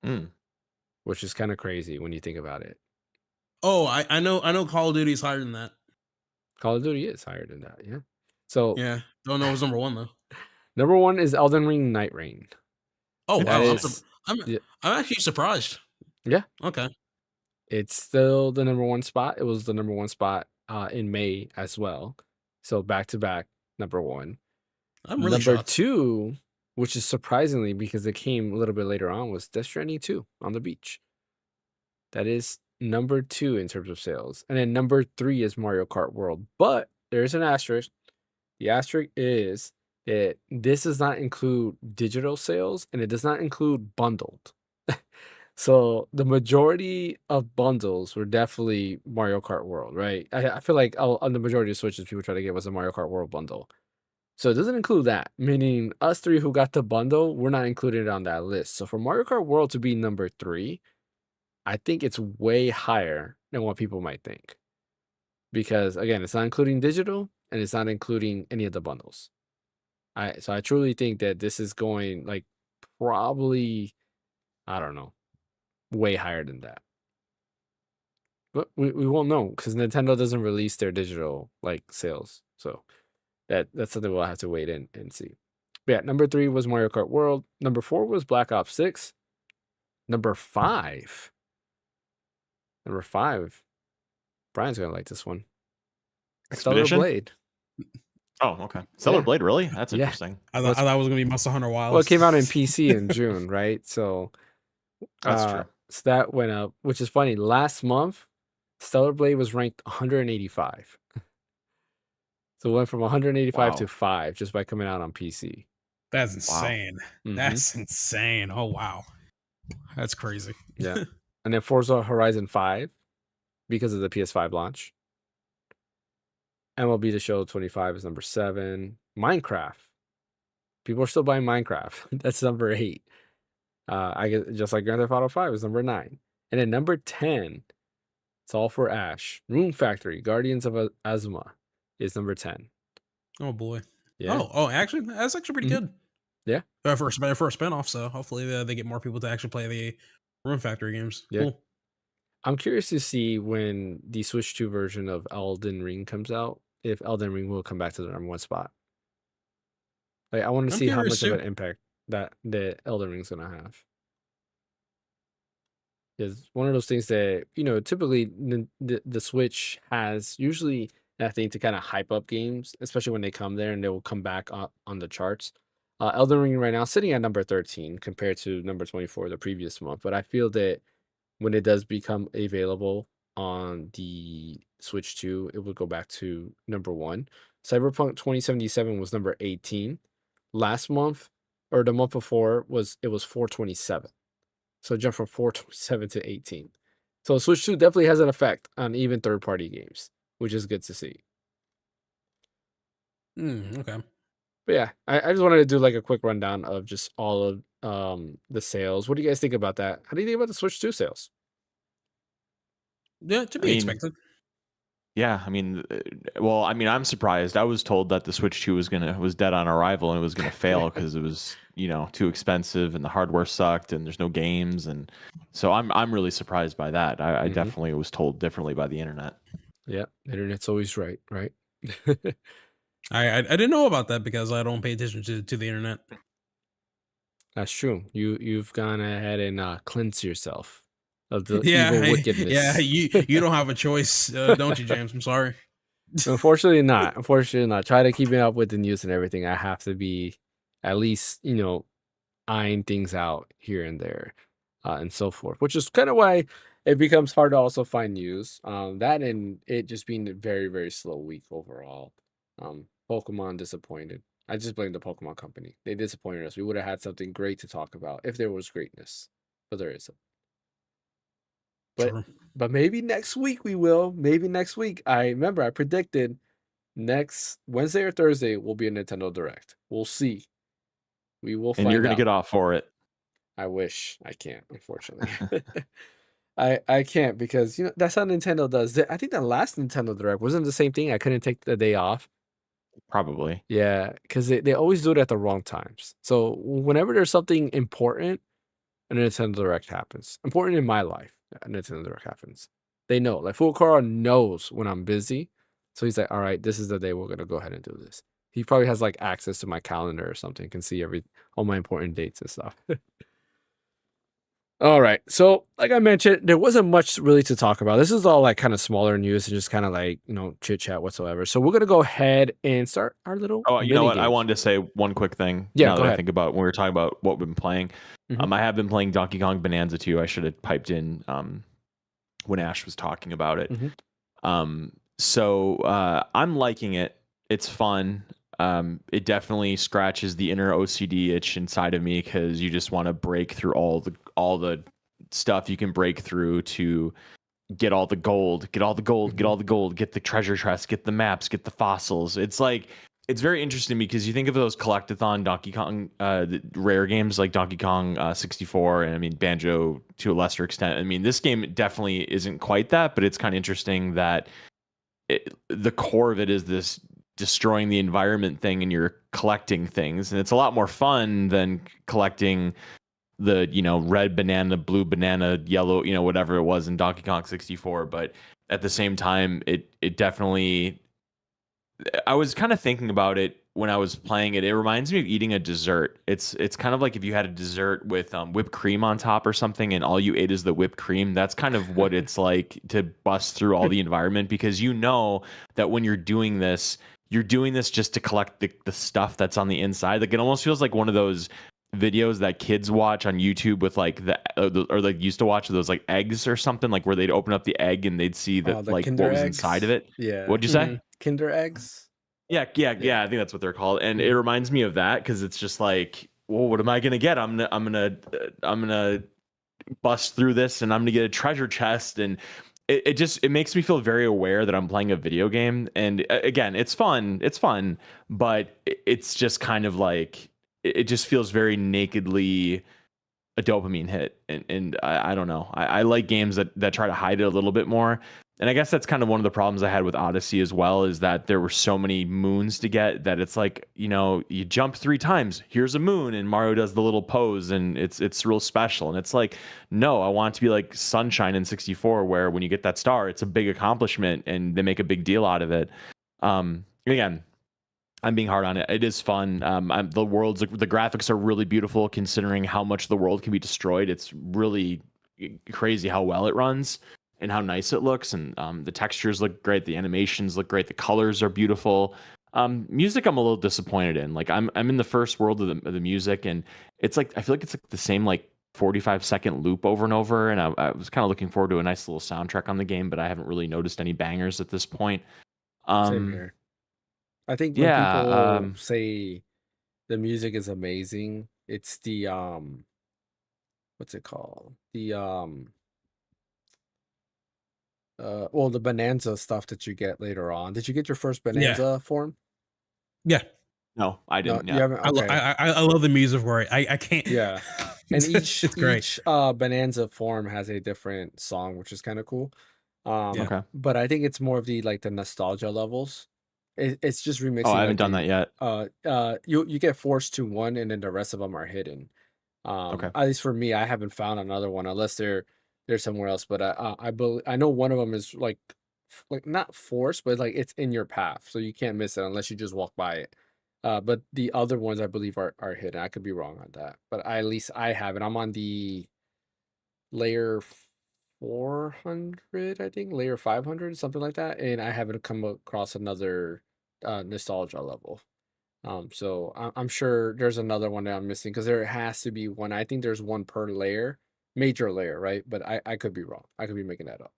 B: Hmm.
A: which is kind of crazy when you think about it.
C: Oh, I know Call of Duty is higher than that.
A: Call of Duty is higher than that. Yeah. So
C: Yeah, don't know who's number one though.
A: number 1 is Elden Ring Night Reign.
C: Oh
A: That
C: wow,
A: is,
C: I'm
A: yeah,
C: I'm actually surprised.
A: yeah,
C: Okay,
A: it's still the number 1 spot. It was the number 1 spot in May as well. So back to back, number 1.
C: I'm really
A: Number
C: shocked.
A: 2, which is surprisingly because it came a little bit later on, was Death Stranding 2 on the beach. That is number 2 in terms of sales. And then number 3 is Mario Kart World. But there's an asterisk. The asterisk is that this does not include digital sales and it does not include bundled. So the majority of bundles were definitely Mario Kart World, right? I feel like on the majority of Switches people try to get was a Mario Kart World bundle. So it doesn't include that, meaning us 3 who got the bundle, we're not included on that list. So for Mario Kart World to be number 3, I think it's way higher than what people might think. Because again, it's not including digital and it's not including any of the bundles. So I truly think that this is going like probably, I don't know, way higher than that. But we won't know because Nintendo doesn't release their digital like sales. So that's something we'll have to wait in and see. But yeah, number 3 was Mario Kart World. Number 4 was Black Ops 6. Number 5. Number 5. Brian's gonna like this one. Stellar
B: Expedition?
A: Blade.
B: Oh, okay. Stellar
A: Yeah.
B: Blade, really? That's
A: Yeah.
B: interesting.
C: I thought it was gonna be Monster Hunter Wilds.
A: Well, it came out in PC in June, right? So
B: That's true.
A: so that went up, which is funny. Last month, Stellar Blade was ranked 185. So it went from 185 to
B: Wow.
A: 5 just by coming out on PC.
C: That's insane.
A: Mhm.
C: That's insane. Oh wow, that's crazy.
A: Yeah. And then Forza Horizon 5 because of the PS5 launch. MLB The Show 25 is number 7. Minecraft. People are still buying Minecraft. That's number 8. I guess just like Grand Theft Auto 5 is number 9. And then number 10, it's all for Ash. Rune Factory, Guardians of Azuma is number 10.
C: Oh boy.
A: Yeah.
C: Oh, actually, that's actually pretty good.
A: Yeah.
C: For a spinoff, so hopefully they get more people to actually play the Room Factory games.
A: Yeah.
C: Cool.
A: I'm curious to see when the Switch 2 version of Elden Ring comes out, if Elden Ring will come back to the number 1 spot. Like, I want to
C: I'm
A: see how
C: curious
A: much of
C: too.
A: an impact that the Elden Ring's gonna have. It's one of those things that, typically the Switch has usually that thing to kind of hype up games, especially when they come there and they will come back on the charts. Elden Ring right now sitting at number 13 compared to number 24 the previous month. But I feel that when it does become available on the Switch 2, it would go back to number 1. Cyberpunk 2077 was number 18. Last month, or the month before, it was 427. So it jumped from 427 to 18. So Switch 2 definitely has an effect on even third-party games, which is good to see.
C: Okay.
A: But yeah, I just wanted to do like a quick rundown of just all of the sales. What do you guys think about that? How do you think about the Switch 2 sales?
C: Yeah, to be expected.
B: Yeah, I'm surprised. I was told that the Switch 2 was dead on arrival and it was gonna fail because it was, too expensive and the hardware sucked and there's no games, and so I'm really surprised by that. I definitely was told differently by the internet.
A: Yeah, the internet's always right?
C: I didn't know about that because I don't pay attention to the internet.
A: That's true. You've gone ahead and cleansed yourself of the evil wickedness.
C: Yeah, you don't have a choice, don't you, James? I'm sorry.
A: Unfortunately not. Try to keep up with the news and everything. I have to be at least, eyeing things out here and there, and so forth. Which is kind of why it becomes hard to also find news. That and it just being a very, very slow week overall. Pokemon disappointed. I just blame the Pokemon company. They disappointed us. We would have had something great to talk about if there was greatness, but there isn't. But
C: Sure.
A: but maybe next week we will. Maybe next week. I remember I predicted next Wednesday or Thursday will be a Nintendo Direct. We'll see. We will
B: And you're
A: find
B: gonna
A: out.
B: get off for it.
A: I wish. I can't, unfortunately. I can't because that's how Nintendo does. I think the last Nintendo Direct wasn't the same thing. I couldn't take the day off.
B: Probably.
A: Yeah, because they always do it at the wrong times. So whenever there's something important, a Nintendo Direct happens. Important in my life, a Nintendo Direct happens. They know. Like Furukawa knows when I'm busy. So he's like, all right, this is the day we're gonna go ahead and do this. He probably has like access to my calendar or something, can see all my important dates and stuff. All right. So, like I mentioned, there wasn't much really to talk about. This is all like kind of smaller news and just kind of like, chit chat whatsoever. So, we're going to go ahead and start our little.
B: Oh, you know
A: mini
B: what? I
A: games.
B: wanted to say one quick thing.
A: Yeah,
B: now
A: go
B: that
A: ahead.
B: I think about when we were talking about what we've been playing.
A: Mhm.
B: I have been playing Donkey Kong Bonanza 2. I should have piped in when Ash was talking about it.
A: Mhm.
B: So I'm liking it. It's fun. It definitely scratches the inner OCD itch inside of me because you just want to break through all the stuff you can break through to get all the gold, get all the gold, get all the gold, get the treasure chest, get the maps, get the fossils. It's like it's very interesting because you think of those collectathon Donkey Kong the rare games like Donkey Kong 64 and I mean Banjo to a lesser extent. I mean this game definitely isn't quite that, but it's kind of interesting that the core of it is this destroying the environment thing and you're collecting things, and it's a lot more fun than collecting the red banana, blue banana, yellow, whatever it was in Donkey Kong 64. But at the same time, it definitely, I was kind of thinking about it when I was playing it. It reminds me of eating a dessert. It's kind of like if you had a dessert with whipped cream on top or something, and all you ate is the whipped cream. That's kind of what it's like to bust through all the environment, because that when you're doing this just to collect the stuff that's on the inside. Like it almost feels like one of those videos that kids watch on YouTube with like or like used to watch those like eggs or something, like where they'd open up the egg and they'd see that
A: the
B: like
A: Kinder
B: what was
A: eggs.
B: inside of it.
A: Yeah.
B: What'd you say?
A: Kinder eggs.
B: Yeah. I think that's what they're called, and it reminds me of that because it's just like, well, what am I gonna get? I'm gonna bust through this, and I'm gonna get a treasure chest, and it makes me feel very aware that I'm playing a video game. And again, it's fun, but it's just kind of like it just feels very nakedly a dopamine hit, and I don't know. I like games that try to hide it a little bit more. And I guess that's kind of one of the problems I had with Odyssey as well, is that there were so many moons to get that it's like, you jump 3 times, here's a moon, and Mario does the little pose, and it's real special. And it's like, no, I want it to be like Sunshine in 64, where when you get that star, it's a big accomplishment, and they make a big deal out of it. Again, I'm being hard on it. It is fun. The graphics are really beautiful considering how much the world can be destroyed. It's really crazy how well it runs and how nice it looks. And the textures look great. The animations look great. The colors are beautiful. Music, I'm a little disappointed in. Like I'm in the first world of the music, and it's like I feel like it's like the same like 45-second loop over and over. And I was kind of looking forward to a nice little soundtrack on the game, but I haven't really noticed any bangers at this point.
A: Same here. I think when people
B: Yeah.
A: say the music is amazing, it's the what's it called? The Bonanza stuff that you get later on. Did you get your first Bonanza form?
C: Yeah.
B: No, I
A: No,
B: didn't.
A: you
B: Yeah.
A: haven't. Okay.
C: I love the music for it. I can't.
A: Yeah. And
C: it's great.
A: each Bonanza form has a different song, which is kind of cool.
C: Yeah.
B: Okay.
A: But I think it's more of the nostalgia levels. It's just remixing.
B: Oh, I haven't done that yet.
A: You get forced to one, and then the rest of them are hidden.
B: Okay.
A: At least for me, I haven't found another one unless they're somewhere else. But I know one of them is like not forced, but like it's in your path, so you can't miss it unless you just walk by it. But the other ones I believe are hidden. I could be wrong on that, but at least I have it. I'm on the layer 400, I think, layer 500, something like that, and I haven't come across another nostalgia level. So I'm sure there's another one that I'm missing because there has to be one. I think there's one per layer, major layer, right? But I could be wrong. I could be making that up.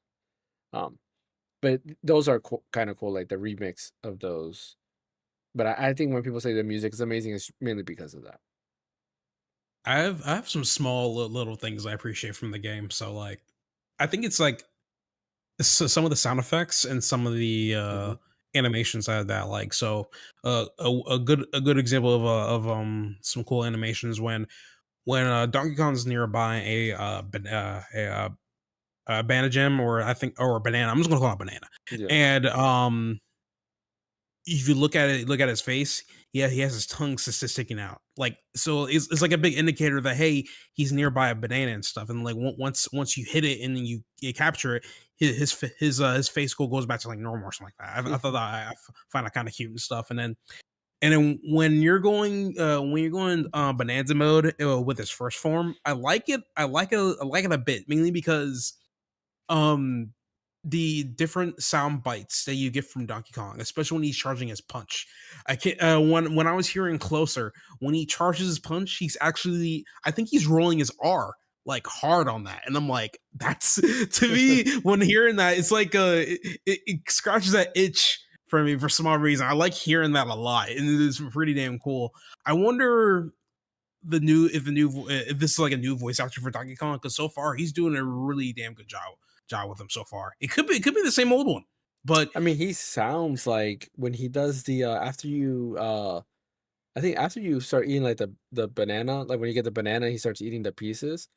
A: But those are kind of cool, like the remix of those. But I think when people say the music is amazing, it's mainly because of that.
C: I have some small little things I appreciate from the game. So I think it's like some of the sound effects and some of the animations that I like. So a good example of some cool animations when Donkey Kong's nearby a banana gem, or I think, or a banana. I'm just gonna call it a banana.
A: Yeah.
C: And if you look at his face, yeah, he has his tongue sticking out. Like, so it's like a big indicator that, hey, he's nearby a banana and stuff. And like once you hit it and then you capture it, his face goes back to like normal or something like that. I thought that I find that kind of cute and stuff. And then when you're going bonanza mode with his first form, I like it. I like it a bit, mainly because um the different sound bites that you get from Donkey Kong, especially when he's charging his punch. I can't when I was hearing closer, when he charges his punch, he's actually, I think he's rolling his R like hard on that. And I'm like, that's to me, when hearing that, it's like it scratches that itch for me for some odd reason. I like hearing that a lot, and it is pretty damn cool. I wonder if this is like a new voice actor for Donkey Kong, because so far he's doing a really damn good job with him so far. It could be the same old one, but
A: I mean, he sounds like when he does the after you I think after you start eating like the banana, like when you get the banana, he starts eating the pieces,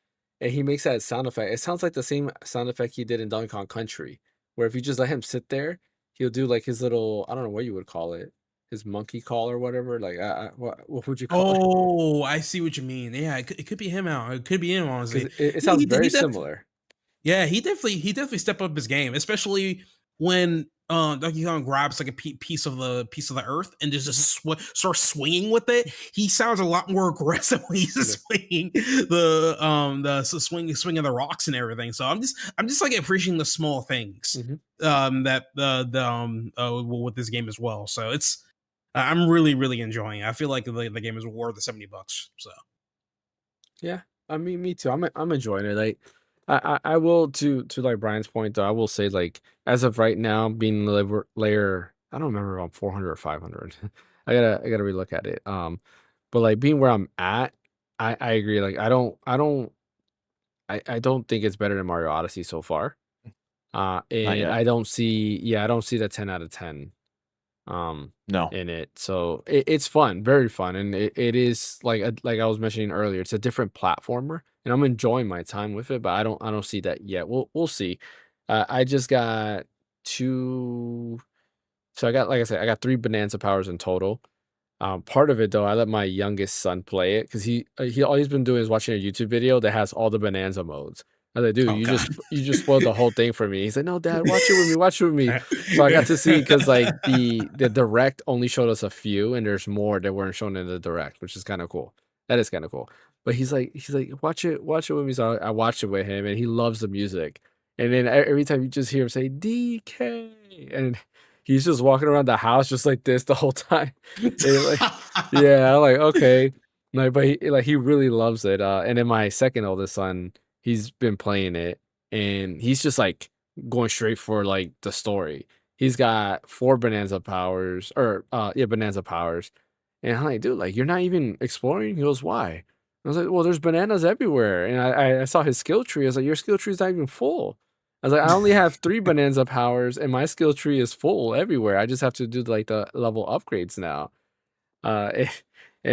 A: and he makes that sound effect. It sounds like the same sound effect he did in Donkey Kong Country, where if you just let him sit there, he'll do like his little, I don't know what you would call it, his monkey call or whatever. Like, what would you call it?
C: oh, I see what you mean. Yeah, it could be him out. It could be him,
A: Because
C: honestly.
A: it
C: Yeah,
A: sounds very similar.
C: yeah, he definitely stepped up his game, especially when Donkey Kong grabs like a piece of the earth and just starts swinging with it. He sounds a lot more aggressive when he's
A: Yeah.
C: swinging swinging the rocks and everything. So I'm just like appreciating the small things
A: Mhm.
C: that with this game as well. So I'm really enjoying it. I feel like the game is worth the $70. So
A: Yeah, I mean, me too. I'm enjoying it. Like, I will, to like Brian's point though. I will say, like, as of right now, being layer, I don't remember if I'm 400 or 500. I gotta relook at it. But like being where I'm at, I agree. Like, I don't think it's better than Mario Odyssey so far.
B: Not
A: And
B: yet.
A: I don't see the 10 out of 10
B: No.
A: in it. So it's fun, very fun, and it is like I was mentioning earlier, it's a different platformer, and I'm enjoying my time with it, but I don't see that yet. We'll see. I just got two. So I got, like I said, I got 3 bonanza powers in total. Part of it though, I let my youngest son play it because he all he's been doing is watching a YouTube video that has all the bonanza modes. I was like, dude,
C: oh god.
A: you just spoiled the whole thing for me. He's like, no, dad, watch it with me, watch it with me. So I got to see, because like the direct only showed us a few, and there's more that weren't shown in the direct, which is kind of cool. That is kind of cool. But he's like, watch it with me. So I watched it with him, and he loves the music. And then every time you just hear him say DK, and he's just walking around the house just like this the whole time. And like, yeah, I'm like, okay. Like, but he really loves it. And then my second oldest son, he's been playing it, and he's just like going straight for like the story. He's got 4 bonanza powers, or yeah, bonanza powers. And I'm like, dude, like, you're not even exploring? He goes, why? I was like, well, there's bananas everywhere. And I saw his skill tree. I was like, your skill tree is not even full. I was like, I only have 3 bonanza powers, and my skill tree is full everywhere. I just have to do like the level upgrades now. And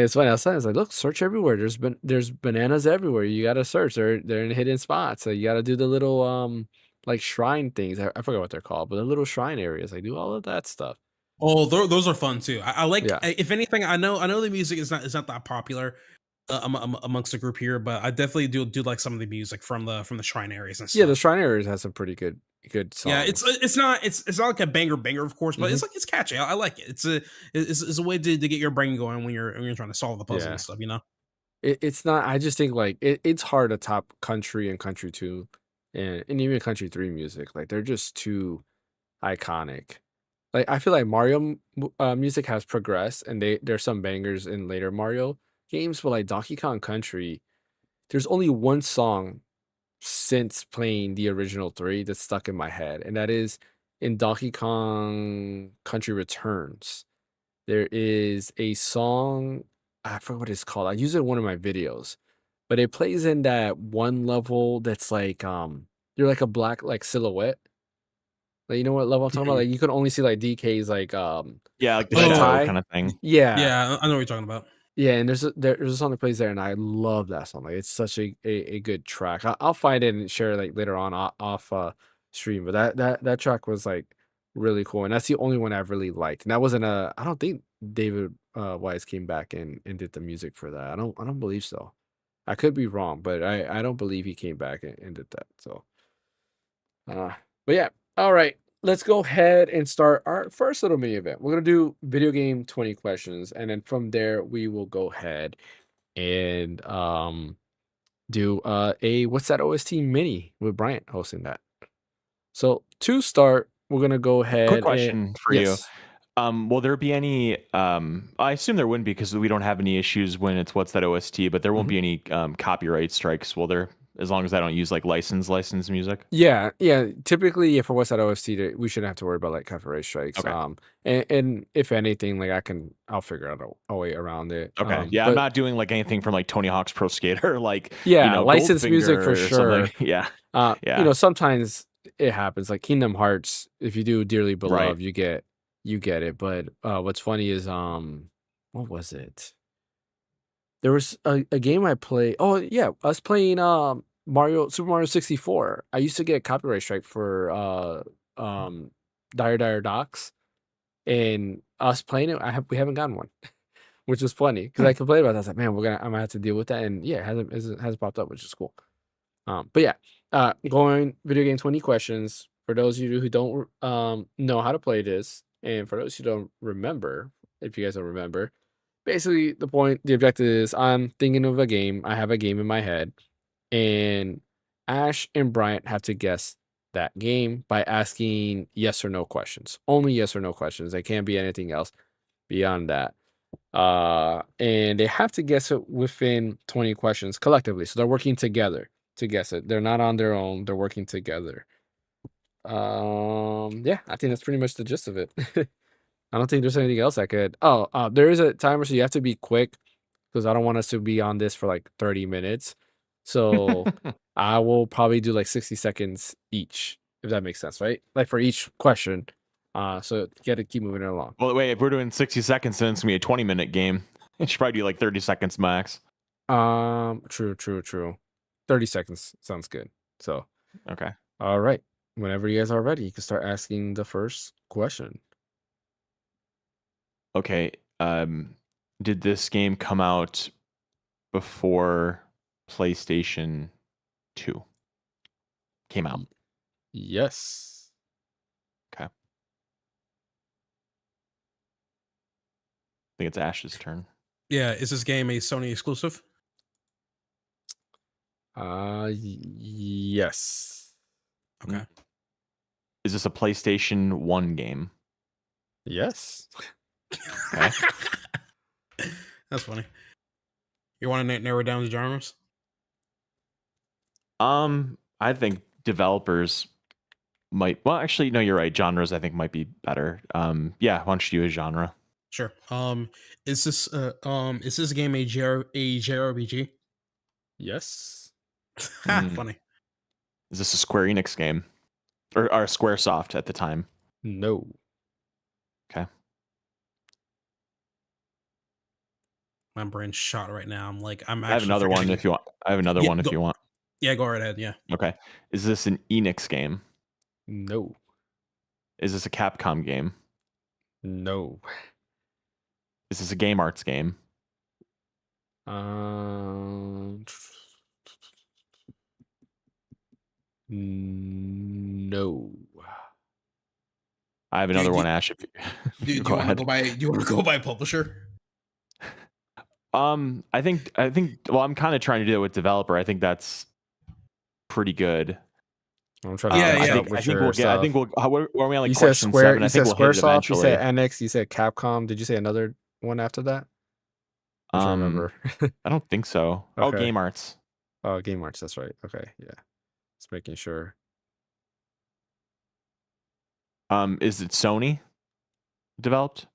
A: it's funny. I was like, look, search everywhere. There's bananas everywhere. You gotta search. They're in hidden spots. So you gotta do the little like shrine things. I forgot what they're called, but the little shrine areas. I do all of that stuff.
C: Oh, those are fun too. I like.
A: Yeah.
C: If anything, I know the music is not that popular amongst the group here, but I definitely do like some of the music from the shrine areas and
A: Yeah, the
C: stuff.
A: shrine areas has some pretty good
C: Yeah, it's
A: songs.
C: it's not it's not like a banger of course, but
A: Mhm.
C: it's catchy. I like it. It's a way to get your brain going when you're trying to solve the puzzle
A: Yeah.
C: and stuff. You know.
A: It's not, I just think like it's hard to top Country and Country 2, and even Country 3 music. Like, they're just too iconic. Like, I feel like Mario music has progressed, and there's some bangers in later Mario games, but like Donkey Kong Country, there's only one song since playing the original 3 that's stuck in my head, and that is in Donkey Kong Country Returns. There is a song, I forget what it's called. I use it in one of my videos, but it plays in that one level that's like you're like a black like silhouette, Like, you know what level I'm talking about? Like, you can only see like DK's like
B: Yeah, like the
C: Oh.
B: shadow
A: tie.
B: kind of thing.
A: Yeah.
C: Yeah, I know what you're talking about.
A: Yeah, and there's a song that plays there, and I love that song. Like, it's such a good track. I'll find it and share it like later on off stream. But that track was like really cool, and that's the only one I've really liked. And that wasn't a. I don't think David Wise came back and did the music for that. I don't believe so. I could be wrong, but I don't believe he came back and did that. So, but yeah, all right. Let's go ahead and start our first little mini event. We're gonna do video game 20 questions, and then from there we will go ahead and do a what's that OST mini with Bryant hosting that. So to start, we're gonna go ahead.
B: Quick question for you.
A: Yes.
B: Will there be any? I assume there wouldn't be because we don't have any issues when it's what's that OST, but there won't be any copyright strikes, will there? As long as I don't use like licensed music.
A: Yeah. Typically, for what's that OST, we shouldn't have to worry about like copyright strikes.
B: Okay.
A: And if anything, like I'll figure out a way around it.
B: Okay. Yeah,
A: but
B: I'm not doing like anything from like Tony Hawk's Pro Skater, like
A: licensed music for
B: Goldfinger or
A: sure.
B: something. Yeah.
A: Sometimes it happens. Like Kingdom Hearts, if you do Dearly Beloved, you get it. But what's funny is what was it? There was a game I played. Oh yeah, I was playing Super Mario 64. I used to get copyright strike for Dire Docks, and us playing it. We haven't gotten one, which was funny because I complained about that. I was like, man, I'm gonna have to deal with that, and yeah, it hasn't popped up, which is cool. But yeah, going video game 20 questions for those of you who don't know how to play this, and for those who don't remember, if you guys don't remember, basically the objective is I'm thinking of a game. I have a game in my head, and Ash and Bryant have to guess that game by asking yes or no questions. Only yes or no questions. They can't be anything else beyond that. And they have to guess it within 20 questions collectively. So they're working together to guess it. They're not on their own. They're working together. Yeah, I think that's pretty much the gist of it. I don't think there's anything else I could. There is a timer, so you have to be quick because I don't want us to be on this for like 30 minutes. So I will probably do like 60 seconds each, if that makes sense, right? Like for each question. So you got to keep moving it along.
B: Well, wait, if we're doing 60 seconds, then it's gonna be a 20-minute game. It should probably do like 30 seconds max.
A: True. 30 seconds sounds good. So,
B: Okay.
A: all right. Whenever you guys are ready, you can start asking the first question.
B: Okay. Did this game come out before PlayStation 2 came out?
A: Yes.
B: Okay. I think it's Ash's turn.
C: Yeah, is this game a Sony exclusive?
A: Yes.
C: Okay.
B: Is this a PlayStation 1 game?
A: Yes.
B: Okay.
C: That's funny. You want to narrow down the genres?
B: I think developers might. Well, actually, no, you're right. Genres, I think, might be better. Yeah. Why don't you do a genre?
C: Sure. Is this game a JRPG?
A: Yes.
C: Funny.
B: Is this a Square Enix game, or SquareSoft at the time?
A: No.
B: Okay.
C: My brain's shot right now.
B: I have another one if you want. I have another one if you want.
C: Yeah, go right ahead. Yeah.
B: Okay. Is this an Enix game?
A: No.
B: Is this a Capcom game?
A: No.
B: Is this a Game Arts game?
A: No.
B: I have another one, Ash.
C: Do you want to go by? Do you want to go by publisher?
B: I think. Well, I'm kind of trying to do it with developer. I think that's pretty good.
A: I'm trying
C: to.
B: I think we'll get. I think we'll. Where are we on like
A: you
B: question
A: said Square,
B: 7?
A: you
B: I think
A: said
B: we'll hit it
A: Squaresoft. You
B: eventually.
A: said NX. You said Capcom. Did you say another one after that? I'm trying to remember.
B: I don't think so.
A: Okay.
B: Oh, Game Arts.
A: Oh, Game Arts. That's right. Okay, yeah. Just making sure.
B: Is it Sony developed?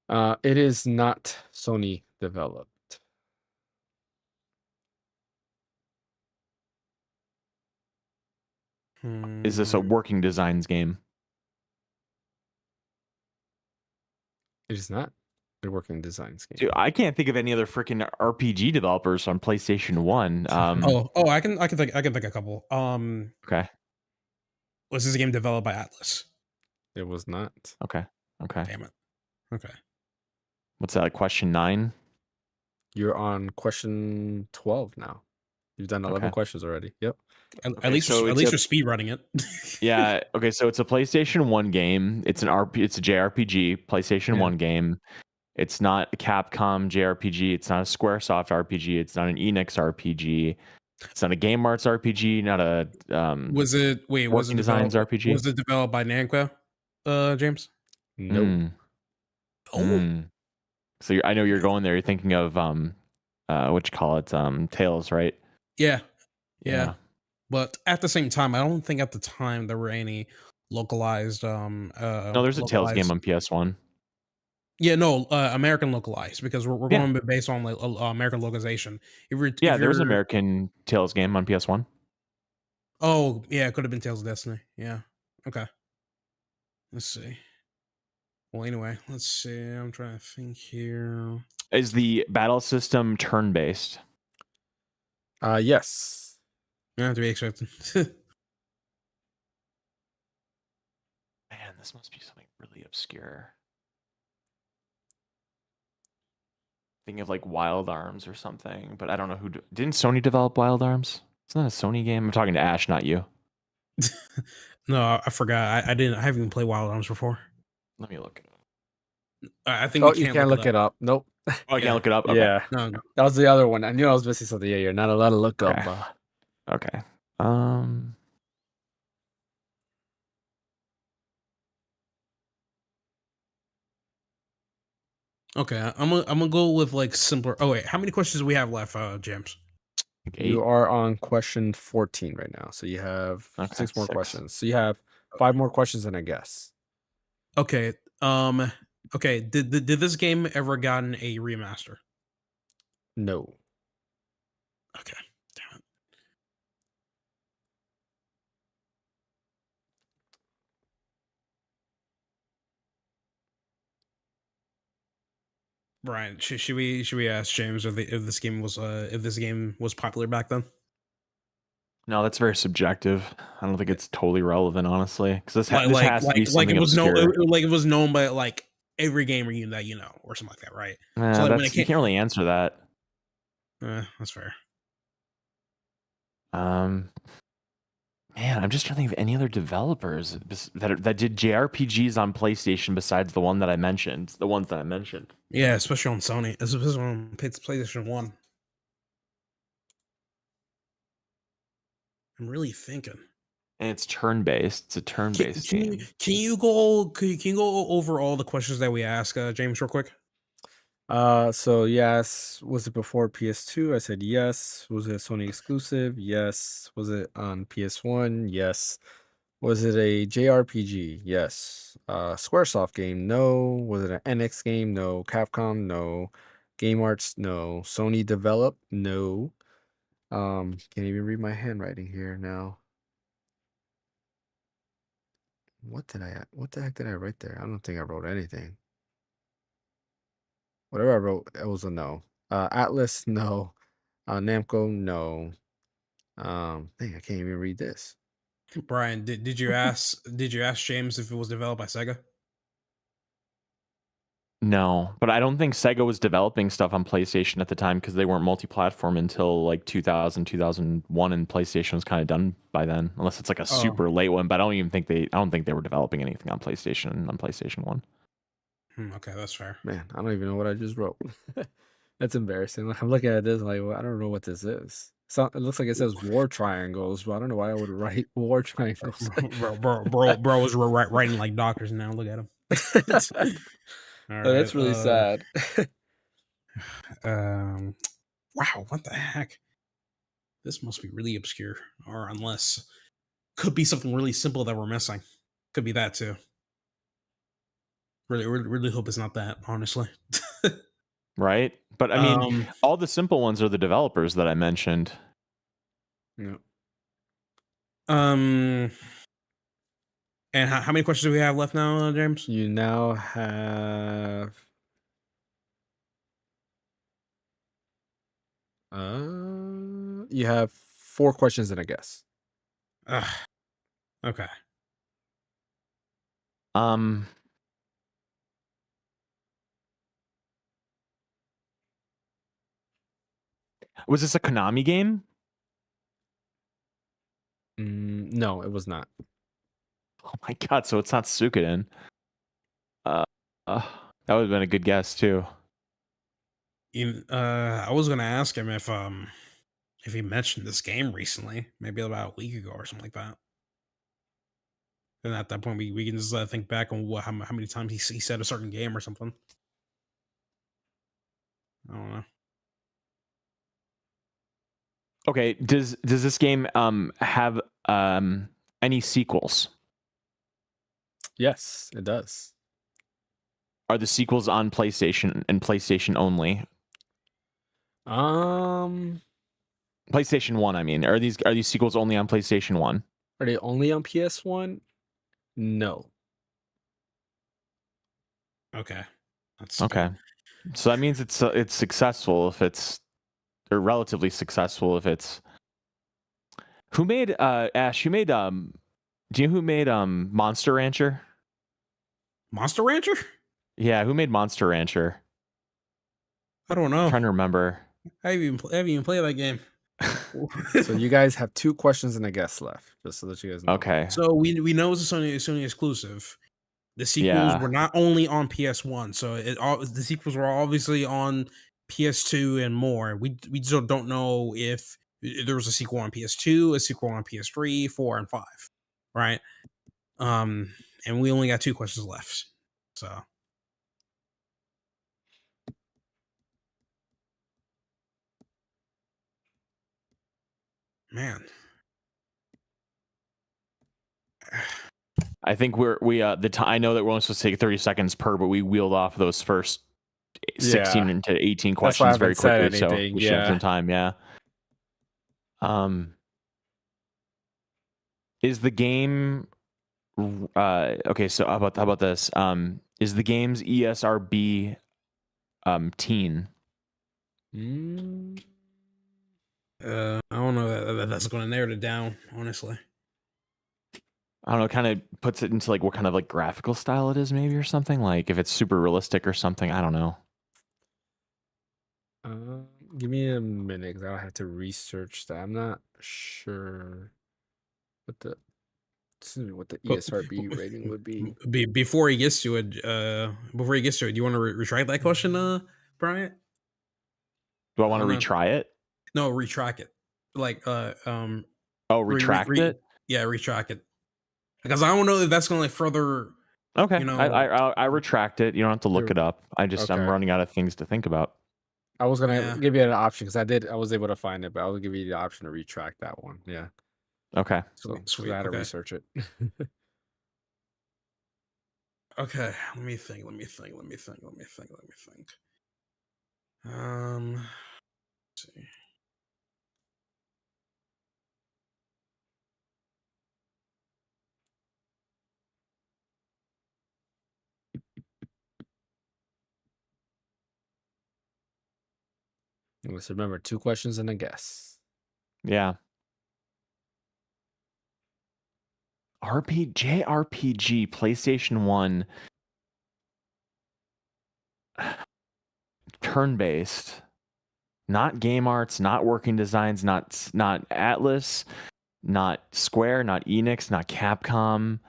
A: It is not Sony developed.
B: Is this a working designs game?
A: It is not a working designs game.
B: Dude, I can't think of any other freaking RPG developers on PlayStation 1.
C: I can think a couple.
B: Okay.
C: Was this game developed by Atlas?
A: It was not.
B: Okay.
C: Damn it. Okay.
B: What's that? Like question 9?
A: You're on question 12 now. You've done 11
B: Okay.
A: questions already. Yep.
C: At least you're speed running it.
B: Yeah. Okay. So it's a PlayStation 1 game. It's it's a JRPG PlayStation 1 game. It's not a Capcom JRPG. It's not a SquareSoft RPG. It's not an Enix RPG. It's not a Game Arts RPG. Not a
C: was it
B: designs RPG.
C: Was it developed by Namco, James?
A: Nope.
B: So I know you're going there. You're thinking of what you call it, Tales, right?
C: Yeah. But at the same time, I don't think at the time there were any localized.
B: No, there's a Tales game on PS1.
C: Yeah, no, American localized, because we're going based on like American localization.
B: There was an American Tales game on PS1.
C: Oh yeah, it could have been Tales of Destiny. Yeah. Okay. Let's see. Well, anyway, let's see. I'm trying to think here.
B: Is the battle system turn-based?
A: Yes.
C: Yeah, to be expected.
B: Man, this must be something really obscure. Thinking of like Wild Arms or something, but I don't know who. Didn't Sony develop Wild Arms? It's not a Sony game. I'm talking to Ash, not you.
C: No, I forgot. I haven't even played Wild Arms before.
B: Let me look it up.
C: I think
A: you can't look it up. Nope.
B: Oh, I can't look it up? Okay.
A: Yeah.
C: No.
A: That was the other one. I knew I was missing something. Yeah, you're not allowed to look up.
B: Okay.
C: Okay, I'm gonna go with like simpler. Oh wait, how many questions do we have left, James?
A: You are on question 14 right now, so you have 6 more questions. So you have 5 more questions and a guess.
C: Okay. Okay. Did this game ever gotten a remaster?
A: No.
C: Okay. Damn it. Brian, should we ask James if this game was popular back then?
B: No, that's very subjective. I don't think it's totally relevant, honestly, because this has to be
C: like
B: something
C: it was
B: obscure.
C: like it was known by like every gamer that you know, or something like that, right?
B: So like, you can't really answer that.
C: That's fair.
B: Man, I'm just trying to think of any other developers that did JRPGs on PlayStation besides the ones that I mentioned.
C: Yeah, especially on Sony, especially on PlayStation 1. I'm really thinking.
B: And it's turn-based. It's a turn-based game.
C: Can you go over all the questions that we ask, James, real quick?
A: So yes, was it before PS2? I said yes. Was it a Sony exclusive? Yes. Was it on PS1? Yes. Was it a JRPG? Yes. Squaresoft game? No. Was it an NX game? No. Capcom? No. Game Arts? No. Sony developed? No. Can't even read my handwriting here now. What the heck did I write there? I don't think I wrote anything. Whatever I wrote, it was a no. Atlas, no. Namco, no. Dang, I can't even read this.
C: Brian, did you ask James if it was developed by Sega?
B: No, but I don't think Sega was developing stuff on PlayStation at the time because they weren't multi-platform until like 2000, 2001, and PlayStation was kind of done by then, unless it's like a super late one. But I don't think they were developing anything on PlayStation 1.
C: Okay, that's fair.
A: Man, I don't even know what I just wrote. That's embarrassing. Like, I'm looking at this like, well, I don't know what this is. So it looks like it says war triangles, but I don't know why I would write war triangles.
C: bro was writing like doctors now. Look at him.
A: That's really sad.
C: Wow, what the heck? This must be really obscure, or unless could be something really simple that we're missing. Could be that too. Really hope it's not that, honestly.
B: Right? But I mean, all the simple ones are the developers that I mentioned.
A: Yeah.
C: And how many questions do we have left now, James?
A: You now have you have 4 questions and a guess.
C: Okay.
B: Was this a Konami game?
A: No, it was not.
B: Oh my god! So it's not Suikoden. That would have been a good guess too.
C: I was gonna ask him if he mentioned this game recently, maybe about a week ago or something like that. And at that point, we can just think back on how many times he said a certain game or something. I don't know.
B: Okay, does this game have any sequels?
A: Yes, it does.
B: Are the sequels on PlayStation and PlayStation only? PlayStation 1, I mean. Are these sequels only on PlayStation 1?
A: Are they only on PS1? No.
C: Okay. That's
B: Okay.
C: good.
B: So that means it's successful if it's, or relatively successful if it's. Who made Ash? Who made do you know who made Monster Rancher?
C: Monster Rancher?
B: Yeah, who made Monster Rancher?
C: I don't know.
B: I'm trying to remember.
C: I haven't even played that game.
A: So you guys have 2 questions and a guess left, just so that you guys know.
B: Okay.
C: So we know it's a Sony exclusive. The sequels were not only on PS1, so the sequels were obviously on PS2 and more. We still don't know if there was a sequel on PS2, a sequel on PS3, 4, and 5, right? And we only got 2 questions left. So, man,
B: I think I know that we're only supposed to take 30 seconds per, but we wheeled off those first 16 into 18 questions very quickly, so we should have some time. Yeah. Is the game okay? So how about this? Is the game's ESRB teen?
C: I don't know. That's going to narrow it down, honestly.
B: I don't know. It kind of puts it into like what kind of like graphical style it is, maybe, or something. Like if it's super realistic or something. I don't know.
A: Give me a minute because I'll have to research that. I'm not sure what the ESRB rating would be.
C: Before he gets to it, do you want to retract that question, Bryant?
B: Do I want to retry it?
C: No, retract it. Like
B: retract it?
C: Yeah, retract it. Because I don't know if that's going to like further.
B: Okay, you know, I retract it. You don't have to look it up. I'm running out of things to think about.
A: I was gonna give you an option because I was able to find it, but I will give you the option to retract that one. Yeah.
B: Okay.
A: So I had to research it.
C: Okay, let me think. Let's see.
A: Let's remember 2 questions and a guess.
B: Yeah. JRPG, PlayStation 1, turn-based, not Game Arts, not Working Designs, not Atlas, not Square, not Enix, not Capcom.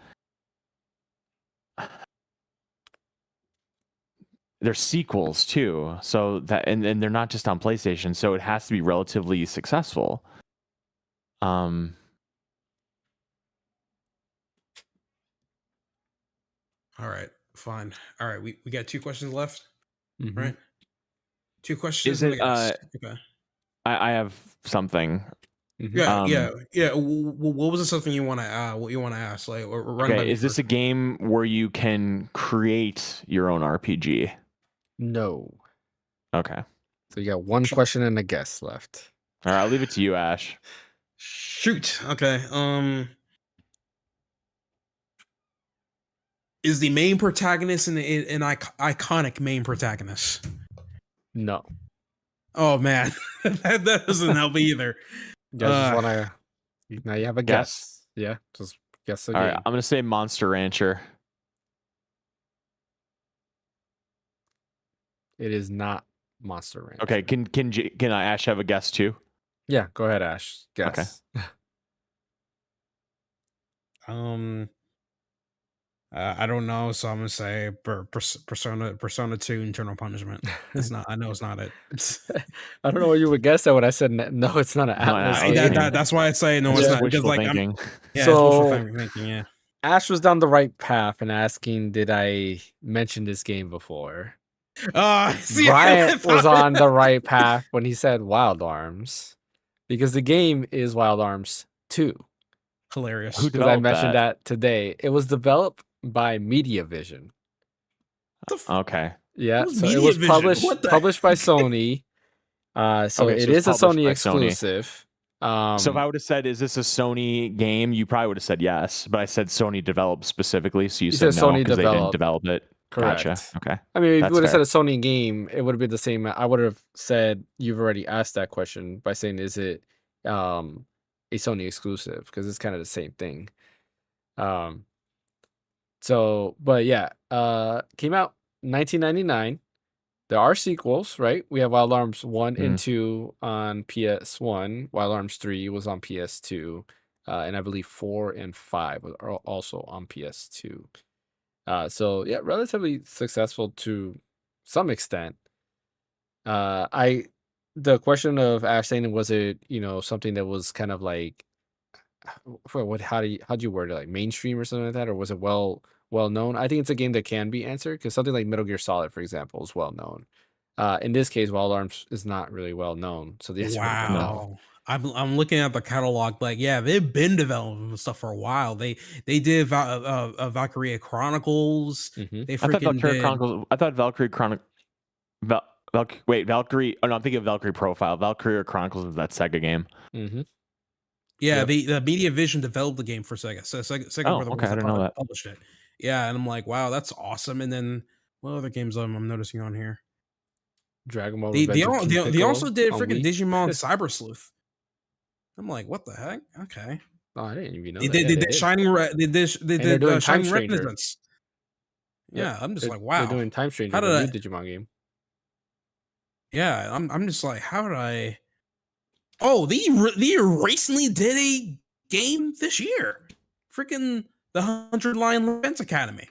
B: They're sequels too, so that and they're not just on PlayStation, so it has to be relatively successful.
C: All right, fine. All right, we got 2 questions left, right? 2 questions.
B: Is it?
C: Okay.
B: I have something.
C: Yeah. What was the something you want to what you want to ask? Like,
B: okay, is this a game where you can create your own RPG?
A: No.
B: Okay.
A: So you got 1 question and a guess left.
B: All right, I'll leave it to you, Ash.
C: Shoot. Okay. Is the main protagonist an iconic main protagonist?
A: No.
C: Oh man, that doesn't help either.
A: You guys just want to. Now you have a guess. Yeah, just guess the
B: All
A: game.
B: right, I'm gonna say Monster Rancher.
A: It is not Monster Rancher.
B: Okay, can I Ash have a guess too?
A: Yeah, go ahead, Ash. Guess.
B: Okay.
C: I don't know, so I'm gonna say Persona 2 Internal Punishment. It's not. I know it's not it.
A: I don't know what you would guess that when I said no, it's not an Atlas game.
C: That's why I say no,
B: It's
C: it's not.
B: wishful
C: Because
B: thinking.
C: yeah,
A: So-
C: it's wishful thinking. Yeah.
A: Ash was down the right path and asking, did I mention this game before?
C: See,
A: Bryant was on the right path when he said Wild Arms, because the game is Wild Arms 2.
C: Hilarious.
B: Who
A: Because I
B: developed
A: mentioned
B: that?
A: today. It was developed by MediaVision.
B: Okay.
A: Yeah,
C: Who's
A: so it was
C: MediaVision? What the
A: published by
C: heck?
A: Sony. So
B: Okay,
A: it
B: so
A: is
B: it's
A: a
B: published
A: Sony
B: by Sony.
A: exclusive.
B: So if I would have said, "Is this a Sony game?" You probably would have said yes, but I said Sony developed specifically, so you said no
A: Sony
B: because they didn't
A: developed.
B: develop it.
A: Correct.
B: Gotcha. Okay.
A: I mean, if
B: That's
A: you would have
B: fair.
A: said a Sony game, it would have been the same. I would have said you've already asked that question by saying, "Is it a Sony exclusive?" Because it's kind of the same thing. So, but yeah, came out 1999. There are sequels, right? We have Wild Arms 1 and 2 on PS1. Wild Arms 3 was on PS2. And I believe 4 and 5 are also on PS2. So yeah, relatively successful to some extent. The question of Ash saying, was it, something that was kind of like, how'd you word it, like mainstream or something like that, or was it well known? I think it's a game that can be answered, because something like Metal Gear Solid, for example, is well known. In this case, Wild Arms is not really well known, so the answer would have been no.
C: Wow. I'm looking at the catalog. Like, yeah, they've been developing stuff for a while. They did Valkyria Chronicles.
A: Mhm.
C: They
B: I thought
C: freaking
B: Valkyrie
C: did.
B: Chronicles. I thought Valkyrie Chronicle. Valkyrie. Oh no, I'm thinking of Valkyrie Profile. Valkyrie Chronicles is that Sega game.
A: Mhm.
C: Yeah,
A: Yep.
C: the MediaVision developed the game for Sega. So Sega
B: Oh,
C: were the
B: okay,
C: ones
B: I didn't know that.
C: published it. Yeah, and I'm like, wow, that's awesome. And then what other games I'm noticing on here?
A: Dragon Ball
C: They
A: Revenge of King
C: they also
A: Piccolo
C: did
A: on
C: freaking
A: Wii.
C: Digimon Cyber Sleuth. I'm like, what the heck? Okay.
A: Oh, I didn't even know
C: They
A: that. Yeah,
C: did
A: they did.
C: Shining they
A: And
C: did
A: they're doing Time
C: Shining
A: Stranger.
C: Renaissance.
A: Yep.
C: Yeah, I'm just
A: They're
C: like, wow.
A: doing Time Stranger,
C: How
A: the
C: did
A: new Digimon game.
C: Yeah, I'm just like, how did I? Oh, they recently did a game this year. Freaking the 100 Lion Defense Academy.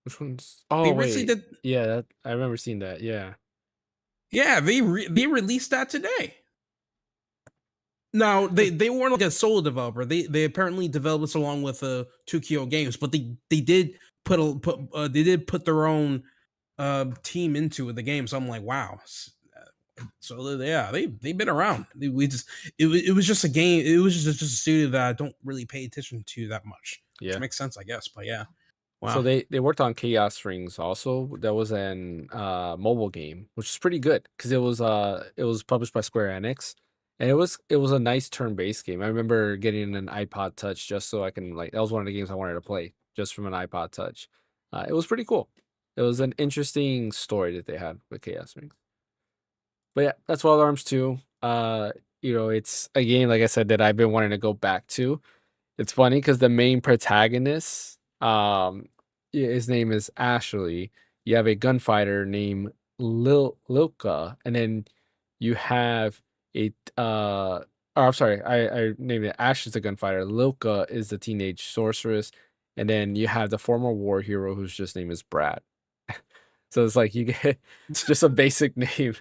A: Which one's?
C: They
A: Oh
C: recently
A: wait,
C: did.
A: yeah, I remember seeing that. Yeah,
C: Yeah, they released that today. Now they weren't like a solo developer. They apparently developed this along with 2KO Games, but they did put their own team into the game. So I'm like, wow. So yeah, they've been around. It was just a game. It was just a studio that I don't really pay attention to that much.
A: yeah.
C: Which makes sense, I guess. But yeah, wow.
A: So they worked on Chaos Rings also. That was an mobile game, which is pretty good because it was published by Square Enix, and it was a nice turn-based game. I remember getting an iPod Touch just so I can, like, that was one of the games I wanted to play just from an iPod Touch. It was pretty cool. It was an interesting story that they had with Chaos Rings. But yeah, that's Wild Arms 2. It's a game, like I said, that I've been wanting to go back to. It's funny because the main protagonist, his name is Ashley. You have a gunfighter named Lilka, and then you have I'm sorry, I named it Ash is the gunfighter. Lilka is the teenage sorceress, and then you have the former war hero whose just name is Brad. So it's like you get just a basic name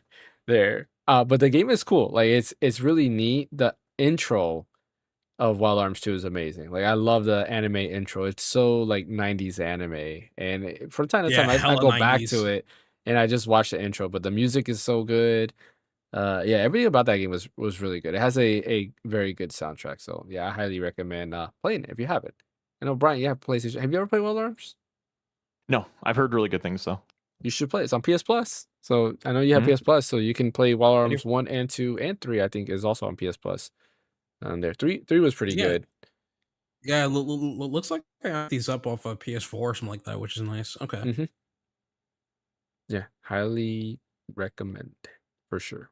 A: there. But the game is cool. Like it's really neat. The intro of Wild Arms 2 is amazing. Like I love the anime intro. It's so like 90s anime. And from time to time I go back to it and I just watch the intro, but the music is so good. Yeah, everything about that game was really good. It has a very good soundtrack. So yeah, I highly recommend playing it if you haven't. I know Brian, you have PlayStation. Have you ever played Wild Arms?
B: No, I've heard really good things though.
A: You should play it. It's on PS Plus. So I know you have PS Plus, so you can play Wild Arms 1 and 2 and 3, I think, is also on PS Plus. there. Three was pretty
C: Yeah.
A: good.
C: Yeah, looks like I got these up off of PS4 or something like that, which is nice. Okay.
A: Yeah, highly recommend for sure.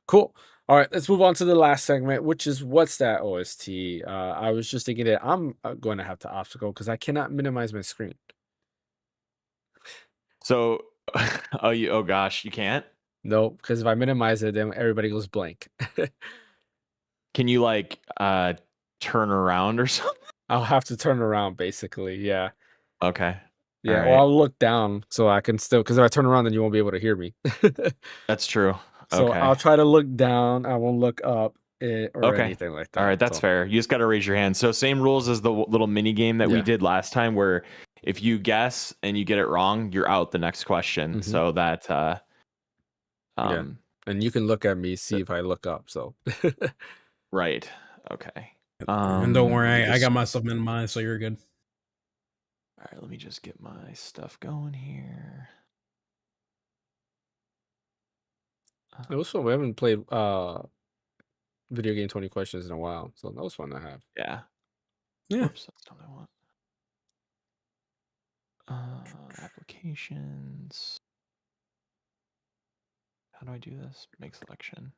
A: Cool. All right, let's move on to the last segment, which is what's that OST? I was just thinking that I'm going to have to obstacle because I cannot minimize my screen.
B: So, oh gosh, you can't.
A: No, because if I minimize it, then everybody goes blank.
B: Can you like turn around or something?
A: I'll have to turn around, basically. Yeah.
B: Okay.
A: Yeah.
B: All
A: Or
B: right.
A: I'll look down so I can still, because if I turn around, then you won't be able to hear me.
B: That's true.
A: So
B: Okay.
A: I'll try to look down. I won't look up or anything like that.
B: All right, that's fair. You just got to raise your hand. So same rules as the little mini game that we did last time, where if you guess and you get it wrong, you're out the next question. So that
A: yeah. And you can look at me, see if I look up. So
B: right. Okay.
C: And don't worry, I got myself in mind, so you're good.
B: All right, let me just get my stuff going here.
A: It was fun. We haven't played video game 20 questions in a while, so that was fun to have.
B: Yeah.
C: Yeah.
B: Oops, that's not what I want. Applications. How do I do this? Make selection.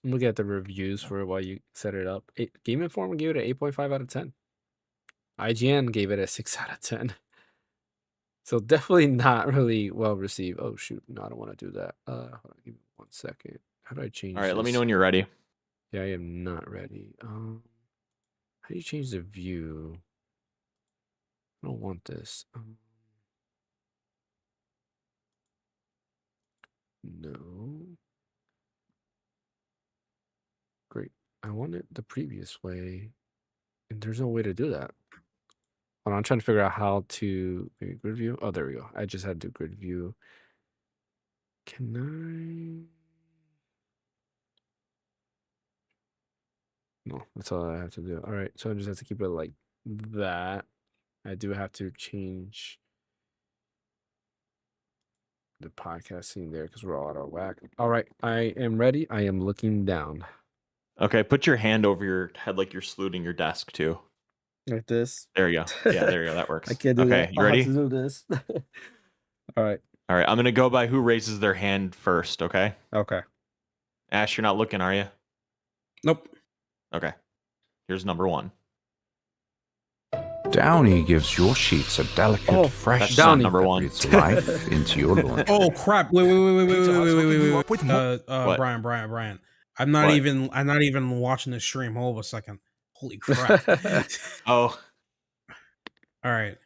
A: I'm looking at the reviews for it while you set it up. Game Informer gave it an 8.5 out of 10. IGN gave it a 6 out of 10. So definitely not really well received. Oh shoot, no, I don't want to do that. Hold on, give me 1 second. How do I change?
B: All right,
A: this?
B: let me know when you're ready.
A: Yeah, I am not ready. How do you change the view? I don't want this. No. Great. I want it the previous way, and there's no way to do that. Hold on, I'm trying to figure out how to maybe grid view. Oh, there we go. I just had to grid view. Can I? No, that's all I have to do. All right, so I just have to keep it like that. I do have to change the podcasting there because we're all out of whack. All right, I am ready. I am looking down.
B: Okay, put your hand over your head like you're saluting your desk too.
A: Like this.
B: There you go. Yeah, there you go. That works.
A: I can't do
B: okay,
A: that.
B: you
A: I'll
B: ready?
A: have to do this. All right.
B: All right, I'm gonna go by who raises their hand first. Okay.
A: Okay.
B: Ash, you're not looking, are you?
C: Nope.
B: Okay. Here's number 1.
D: Downy gives your sheets a delicate, fresh
B: that's
D: scent
B: not number
D: that
B: 1.
D: breathes life into your laundry.
C: Oh crap! Wait.
B: What?
C: Brian. I'm not
B: What?
C: even watching the stream. Hold on a second. Holy crap!
B: Oh.
C: All right.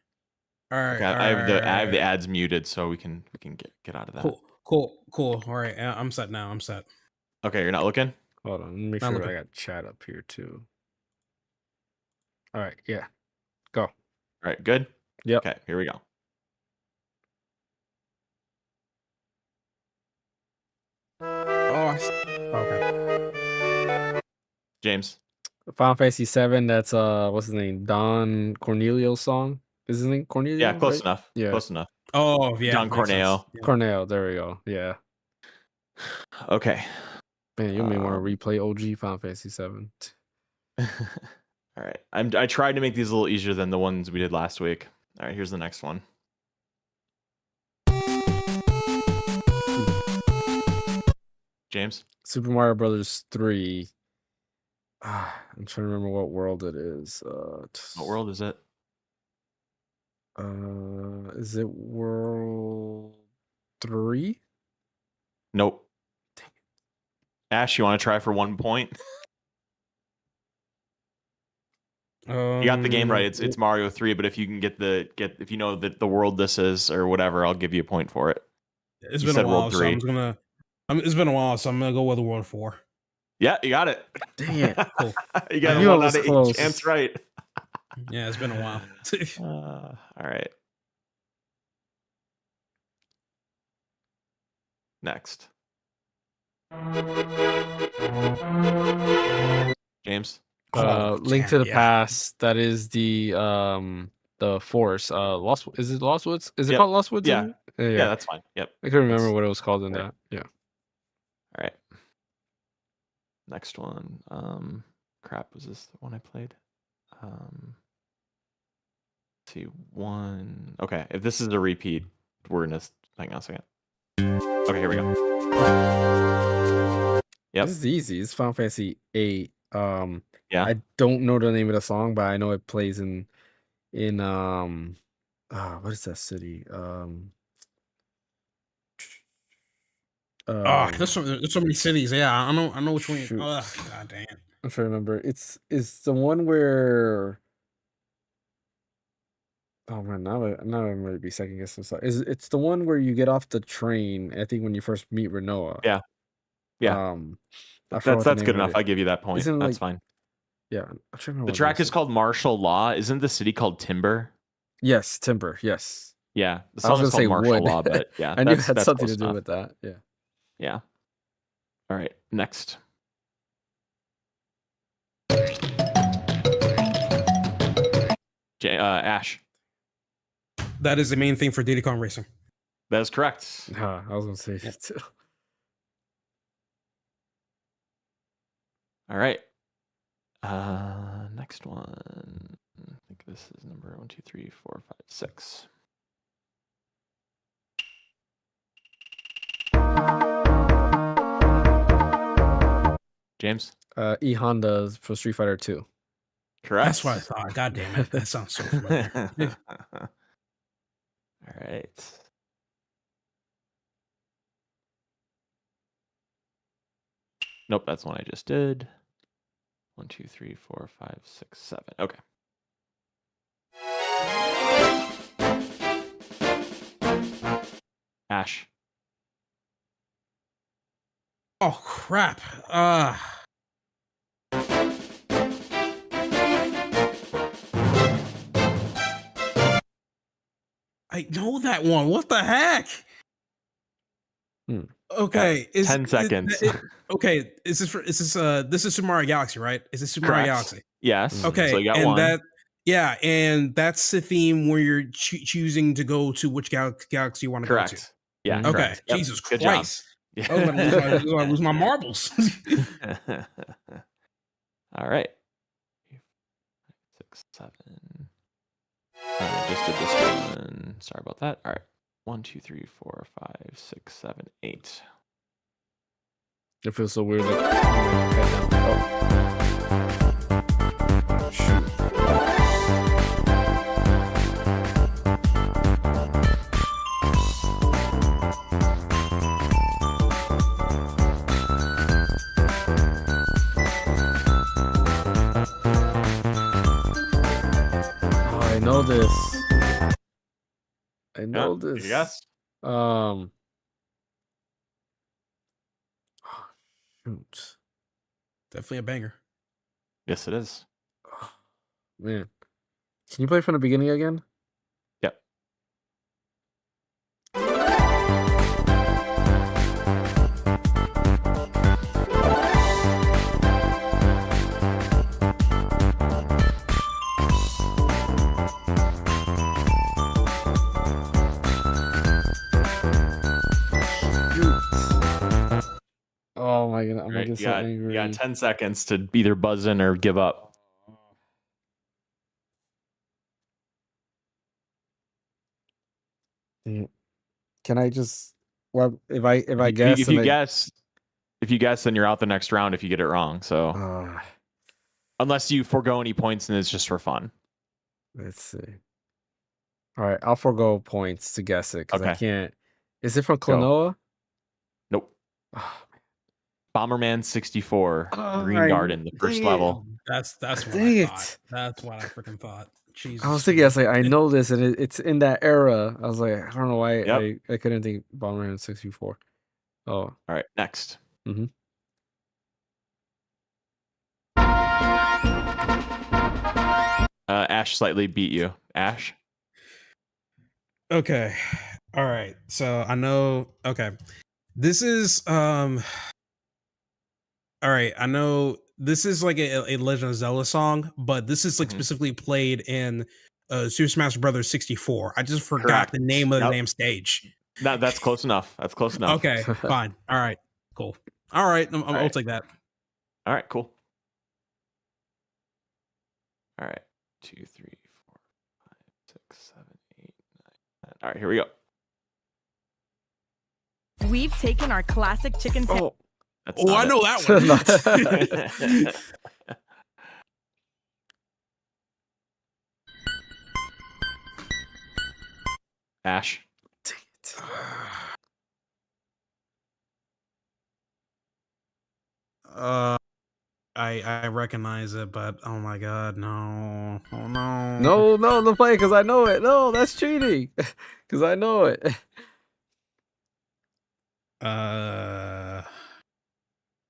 B: Okay, I have the ads muted, so we can get out of that.
C: Cool. All right, I'm set now. I'm set.
B: Okay, you're not looking?
A: Hold on. Let me make
C: Not
A: sure
C: looking.
A: I got chat up here too. All right. Yeah. Go.
B: All right, good?
A: Yep.
B: Okay, here we go.
C: Okay.
B: James.
A: Final Fantasy 7. That's what's his name? Don Cornelio's song. Is his name Cornelio?
B: Yeah, close
A: right?
B: enough.
A: Yeah.
B: Close enough.
C: Oh yeah.
B: John Corneo.
C: Yeah.
A: Corneo. There we go. Yeah.
B: Okay.
A: Man, you may want to replay OG Final Fantasy 7.
B: All right. I tried to make these a little easier than the ones we did last week. All right, here's the next one. James?
A: Super Mario Brothers 3. I'm trying to remember what world it is.
B: What world is it?
A: Is it World 3?
B: Nope. Ash, you want to try for 1 point? You got the game right. It's Mario 3, but if you can if you know the world this is or whatever, I'll give you a point for it.
C: It's been a while, so it's been a while, so I'm gonna go with World 4.
B: Yeah, you got it.
A: Dang it.
C: Cool.
B: You got
A: I knew
B: a
A: I
B: 1
A: was
B: out of 8
A: close.
B: chance right.
C: Yeah, it's been a while.
B: All right. Next. James.
A: Link to the Past. That is the Force. Lost. Is it Lost Woods? Is it called Lost Woods?
B: Yeah. Yeah, that's fine. Yep.
A: I couldn't remember what it was called in that. Yeah.
B: All right. Next one. Crap, was this the one I played? Let's see, one. Okay, if this is a repeat, we're gonna hang on a second. Okay, here we go. Yep.
A: This is easy. It's Final Fantasy 8.
B: Yeah.
A: I don't know the name of the song, but I know it plays in what is that city?
C: There's so many cities. Yeah, I know which one.
A: Shoot.
C: God damn.
A: I'm trying to remember. It's the one where. Oh man, now I'm gonna be second guessing. It's the one where you get off the train? I think when you first meet Renoa.
B: Yeah. Yeah.
A: I forgot what the
B: That's
A: name
B: good
A: of
B: enough.
A: it.
B: I give you that point.
A: Isn't it
B: That's
A: like-
B: fine.
A: Yeah, I'm trying to remember
B: The
A: what
B: track
A: it
B: is called Martial Law. Isn't the city called Timber?
A: Yes, Timber. Yes,
B: Yeah. The
A: I was
B: song is
A: gonna say
B: called Martial
A: wood.
B: Law, but yeah,
A: I knew it
B: that's
A: had something
B: close
A: to do
B: enough.
A: with that. Yeah.
B: Yeah. All right. Next. Ash.
C: That is the main thing for Diddy Kong Racing.
B: That is correct.
A: I was gonna say it too.
B: All right. Next one. I think this is number 1, 2, 3, 4, 5, 6. James.
A: E Honda for Street Fighter 2.
B: Correct.
C: That's what I thought. God damn it. That sounds so familiar.
B: All right. Nope, that's one I just did. 1, 2, 3, 4, 5, 6, 7. Okay. Ash.
C: Oh crap. I know that one. What the heck? Okay,
B: 10 seconds.
C: Okay, this is Super Mario Galaxy, right? Is this Super Mario
B: Correct.
C: Galaxy?
B: Yes.
C: Okay,
B: So you got
C: and
B: one.
C: and that's the theme where you're choosing to go to which galaxy you want to go to.
B: Correct. Yeah.
A: Mhm.
C: Okay,
B: correct. Yep.
C: Jesus
B: Good job.
C: Christ. I was gonna lose my marbles.
B: All right. 6, 7. I just did this one. Sorry about that. All right. 1, 2, 3, 4, 5, 6, 7, 8.
A: It feels so weird. Like, oh. Shoot. Oh, I know this. I know this.
B: Yes.
A: Shoot.
C: Definitely a banger.
B: Yes, it is.
A: Oh, man. Can you play from the beginning again?
B: Yep.
A: Oh my god, I'm
B: All
A: gonna
B: right.
A: get
B: You
A: so
B: got,
A: angry.
B: you got 10 seconds to either buzz in or give up.
A: Can I just? Well, if I
B: If
A: guess,
B: you guess, then you're out the next round if you get it wrong. So unless you forego any points and it's just for fun.
A: Let's see. All right, I'll forego points to guess it because I
B: Okay.
A: can't. Is it from
B: Go.
A: Klonoa?
B: Nope.
A: Oh,
B: Bomberman 64,
A: Oh,
B: Green
A: I-
B: Garden, the first
A: dang it.
B: level.
C: That's what
A: Dang
C: I
A: it.
C: thought. That's what I freaking thought. Jesus.
A: I was thinking, I was like, I know this, and it's in that era. I was like, I don't know why
B: Yep.
A: I couldn't think Bomberman 64. Oh,
B: All right, next.
A: Mhm.
B: Ash slightly beat you. Ash?
C: Okay. All right. So I know. Okay. This is all right. I know this is like a Legend of Zelda song, but this is like
B: Mhm.
C: specifically played in Super Smash Brothers 64. I just forgot
B: Correct.
C: the name of the
B: Yep.
C: damn stage.
B: That's close enough. That's close enough.
C: Okay, fine. All right, cool. All right, I'll
B: right.
C: take that.
B: All right, cool. All right, 2, 3, 4, 5, 6, 7, 8, 9, 10. All right, here we go.
E: We've taken our classic chicken sandwich.
B: That's
C: Oh,
B: not
C: I
B: it.
C: know that one.
B: Ash.
C: I recognize it, but oh my god, no. Oh no.
A: No, don't play because I know it. No, that's cheating. Because I know it.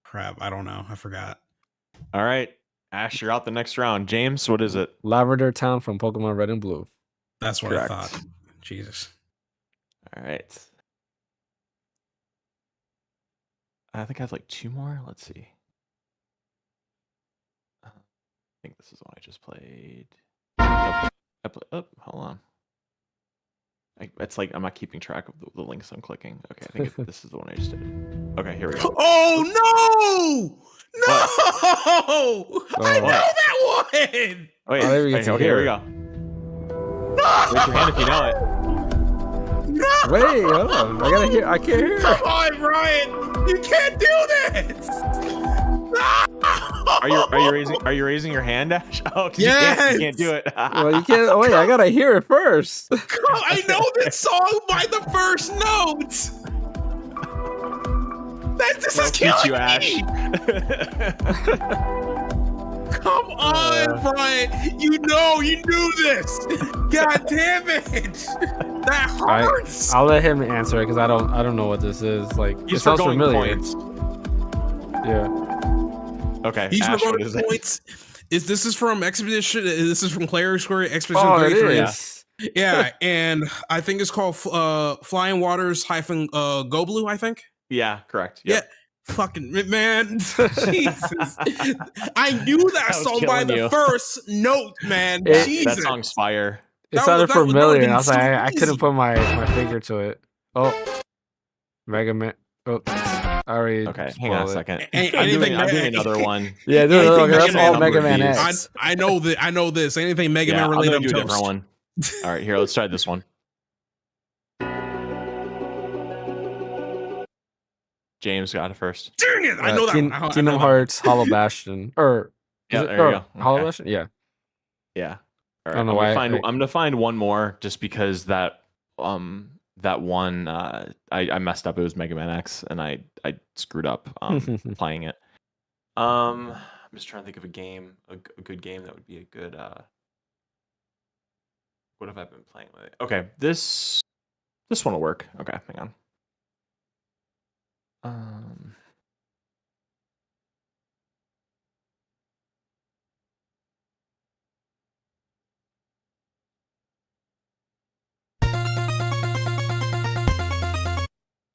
C: Crap, I don't know. I forgot.
B: All right, Ash, you're out the next round. James, what is it?
A: Lavender Town from Pokemon Red and Blue.
C: That's what
B: Correct.
C: I thought. Jesus.
B: All right. I think I have like 2 more. Let's see. I think this is the one I just played. Oh, hold on. It's like I'm not keeping track of the links I'm clicking. Okay, I think this is the one I just did. Okay, here we go.
C: Oh no! No! I know
A: What?
C: that one.
B: Oh, wait,
A: I didn't get to
B: okay,
A: hear
B: here we
A: it.
B: go. Raise your hand if you know it.
C: No!
A: Wait, hold on. I gotta hear. I can't hear.
C: Come on, Brian! You can't do this! No!
B: Are you raising your hand, Ash? Oh, 'cause you
C: Yes!
B: can't do it.
A: Well, you can't. Oh, wait, I gotta hear it first.
C: I know this song by the first note. This is
B: Teach
C: killing
B: you, Ash.
C: me. Come on, Brian. You knew this. God damn it. That hurts.
A: I'll let him answer it because I don't know what this is. Like, it
B: He's
A: sounds
B: forgoing
A: familiar.
B: points.
A: Yeah.
B: Okay,
C: He's
B: Ash, what
C: regarding
B: is it?
C: points. This is from Expedition. This is from Phaneckswhy Expedition
A: Oh, it
C: 33.
A: is.
C: Yeah, and I think it's called Flying Waters Go Blue, I think.
B: Yeah, correct. Yep.
C: Yeah. Fucking man. Jesus. I knew that
B: That was
C: song by
B: killing
C: the
B: you.
C: first note, man.
A: It-
C: Jesus.
B: That song's fire.
A: It
C: That
A: sounded
C: would have
A: familiar,
C: been
A: and I was like,
C: so
A: I couldn't
C: easy.
A: put my finger to it. Oh, Mega Man. Oh, I already.
B: Okay, hang on a
A: spoiled it.
B: second.
C: Anything
B: I'm doing another one.
A: Yeah, dude,
C: Anything
A: look, that's
C: Mega
A: all
C: Man
A: Mega Man
B: reviews.
A: X.
C: I know that. I know this. Anything Mega
B: Yeah,
C: Man
B: I'm
C: related,
B: gonna
C: I'm
B: do a different
C: toast.
B: one. All right, here, let's try this one. James got it first.
C: Dang it! I know that one. I know
A: Kingdom
C: that
A: Hearts, Hollow Bastion, or
B: Yeah,
A: is it,
B: there you
A: or
B: go.
A: Hollow
B: Okay.
A: Bastion, yeah.
B: Yeah. All right.
A: don't know
B: I'm
A: why
B: gonna find one more just because that one I messed up. It was Mega Man X, and I screwed up playing it. I'm just trying to think of a game, a good game that would be a good. What have I been playing with? Okay, this one will work. Okay, hang on.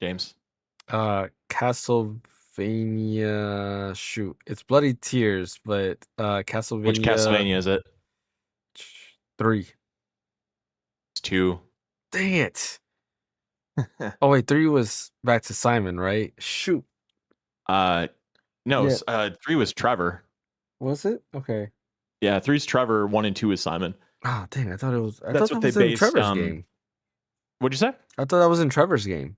B: James.
A: Castlevania. Shoot, it's Bloody Tears, but Castlevania.
B: Which Castlevania is it?
A: 3.
B: It's 2.
A: Dang it! Oh wait, 3 was back to Simon, right? Shoot,
B: No,
A: Yeah.
B: 3 was Trevor.
A: was it? Okay.
B: Yeah, 3's Trevor, 1 and 2 is Simon.
A: Ah, dang! I thought it was. I
B: That's
A: thought
B: what
A: that
B: they
A: was in
B: based,
A: Trevor's game.
B: What'd you say?
A: I thought that was in Trevor's game.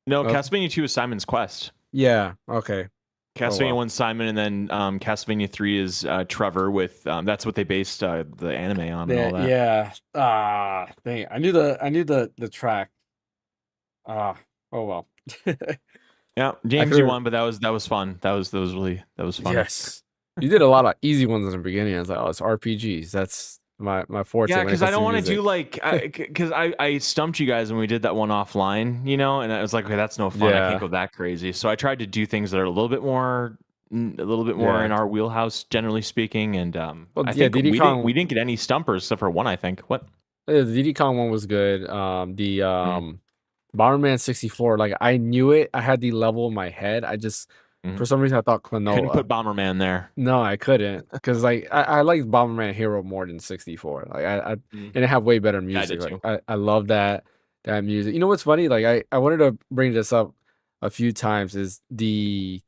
B: No,
A: Okay.
B: Castlevania 2 is Simon's Quest.
A: Yeah. Okay.
B: Castlevania
A: wow.
B: 1 Simon, and then Castlevania 3 is Trevor with that's what they based the anime on and all that.
A: Yeah. Ah, dang! I knew the track. Ah. Oh well.
B: Yeah, James,
A: could've-
B: you won, but that was fun. That was fun.
A: Yes. You did a lot of easy ones in the beginning. I was like, oh, it's RPGs. That's my forte.
B: Yeah,
A: when it
B: because I
A: comes
B: don't want to
A: music.
B: do like because I stumped you guys when we did that one offline, and I was like, okay, that's no fun. I
A: Yeah.
B: can't go that crazy. So I tried to do things that are a little bit more
A: Yeah.
B: in our wheelhouse, generally speaking. And I
A: yeah,
B: think
A: Diddy Kong-
B: we didn't get any stumpers except for one, I think. What?
A: The Diddy Kong one was good. The Bomberman 64, like I knew it. I had the level in my head. I just for some reason I thought
B: Couldn't
A: Klonoa.
B: put Bomberman there.
A: No, I couldn't because like I like Bomberman Hero more than 64. Like I and it have way better
B: I
A: music.
B: did
A: Like I love that music. You know what's funny? Like I wanted to bring this up a few times is the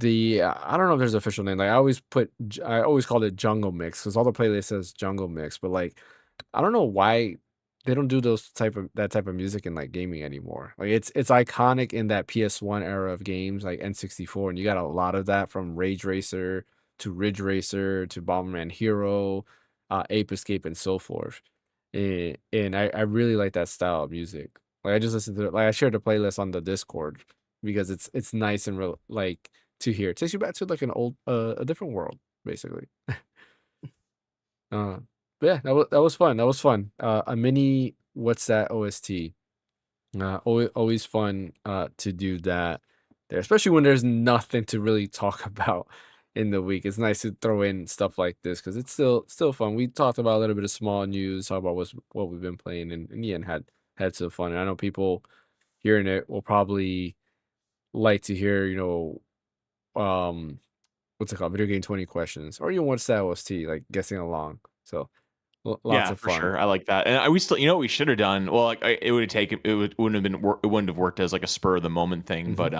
A: I don't know if there's an official name. Like I always called it Jungle Mix because all the playlist says Jungle Mix, but like I don't know why they don't do that type of music in like gaming anymore. Like it's iconic in that PS1 era of games like N64, and you got a lot of that from Rage Racer to Ridge Racer to Bomberman Hero, Ape Escape, and so forth. And I really like that style of music. Like I just listened to it. Like I shared the playlist on the Discord because it's nice and real like to hear. It takes you back to like an old a different world basically. Uh, but yeah, that was fun. That was fun. A mini what's that OST? Always fun to do that there, especially when there's nothing to really talk about in the week. It's nice to throw in stuff like this because it's still fun. We talked about a little bit of small news, talk about what we've been playing, and in the end had some fun. And I know people hearing it will probably like to hear, what's it called? Video game 20 questions, or what's that OST, like guessing along. So lots
B: Yeah,
A: of
B: for
A: fun.
B: sure. I like that. And we still, what we should have done. Well, like it would have taken. Wouldn't have been. It wouldn't have worked as like a spur of the moment thing. But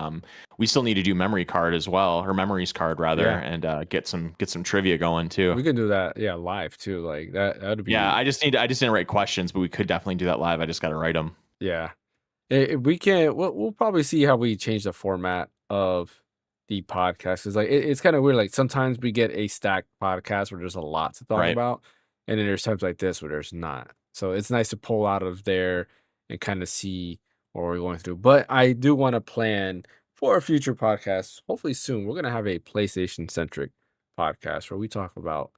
B: we still need to do memory card as well, or memories card rather,
A: Yeah.
B: and get some trivia going too.
A: We can do that, yeah, live too. Like that'd be
B: Yeah, I just didn't write questions, but we could definitely do that live. I just got to write them.
A: yeah. We can. We'll probably see how we change the format of the podcast. Cause like it's kind of weird. Like sometimes we get a stacked podcast where there's a lot to talk
B: Right.
A: about, and then there's times like this where there's not. So it's nice to pull out of there and kind of see what we're going through. But I do want to plan for a future podcast. Hopefully soon, we're gonna have a PlayStation centric podcast where we talk about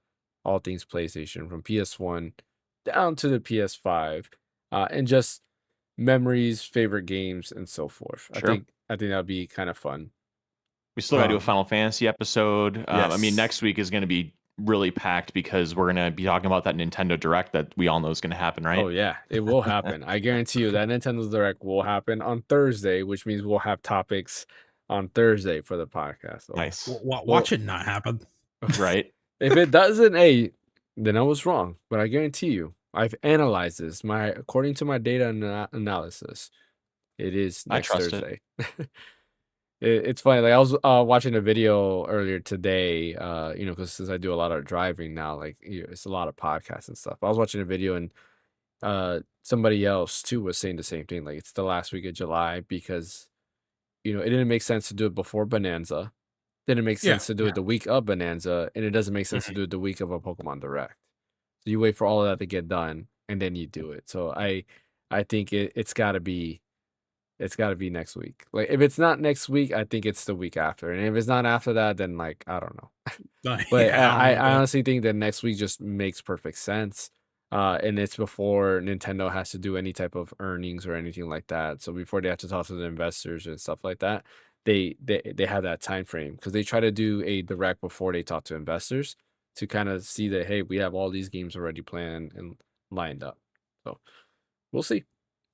A: all things PlayStation from PS1 down to the PS5, and just memories, favorite games, and so forth.
B: Sure.
A: I think that'd be kind of fun.
B: We still got to do a
A: Um,
B: Final Fantasy episode. I mean,
A: yes.
B: next week is going to be really packed because we're going to be talking about that Nintendo Direct that we all know is going to happen, right?
A: Oh yeah, it will happen. I guarantee you that Nintendo Direct will happen on Thursday, which means we'll have topics on Thursday for the podcast. So,
B: Nice.
C: Watch it not happen.
B: Right?
A: if it doesn't, hey, then I was wrong. But I guarantee you, I've analyzed this. According to my data analysis, it is
B: I
A: next
B: trust it.
A: Thursday. It's funny. Like I was watching a video earlier today. Because since I do a lot of driving now, like it's a lot of podcasts and stuff. I was watching a video and somebody else too was saying the same thing. Like it's the last week of July because it didn't make sense to do it before Bonanza. Didn't make sense to do it the week of Bonanza, and it doesn't make sense to do it the week of a Pokemon Direct. So you wait for all of that to get done, and then you do it. So I think it's got to be next week. Like if it's not next week, I think it's the week after, and if it's not after that, then like I don't know. But
C: Yeah,
A: I honestly think that next week just makes perfect sense. And it's before Nintendo has to do any type of earnings or anything like that. So before they have to talk to the investors and stuff like that, they have that time frame because they try to do a direct before they talk to investors to kind of see that hey, we have all these games already planned and lined up. So we'll see.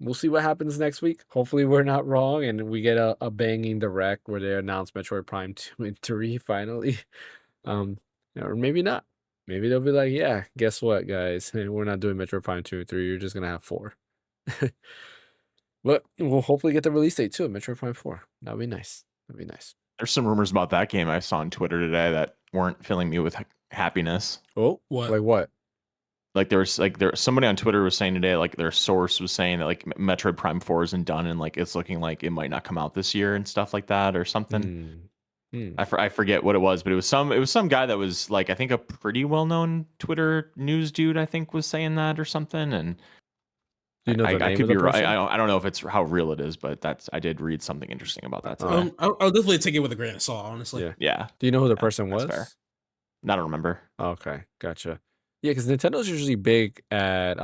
A: We'll see what happens next week. Hopefully we're not wrong and we get a banging direct where they announce Metroid Prime 2 and 3 finally. Or maybe not. Maybe they'll be like, yeah, guess what, guys? We're not doing Metroid Prime 2 and 3. You're just gonna have 4. But we'll hopefully get the release date too of Metroid Prime 4. That'd be nice. That'd be nice.
B: There's some rumors about that game I saw on Twitter today that weren't filling me with happiness.
A: Oh,
C: What?
A: like what?
B: Like there was somebody on Twitter was saying today, like their source was saying that like Metroid Prime 4 isn't done and like it's looking like it might not come out this year and stuff like that or something. I forget what it was, but it was some guy that was like I think a pretty well-known Twitter news dude I think was saying that or something. And
A: Do you know the
B: I
A: name
B: could
A: of the
B: be right.
A: person?
B: I don't know if it's how real it is, but I did read something interesting about that today.
C: I'll definitely take it with a grain of salt, honestly.
A: Yeah.
B: Yeah,
A: Do you know who the
B: Yeah,
A: person
B: that's
A: was?
B: fair. I don't remember.
A: Okay, gotcha. Yeah, because Nintendo's usually big at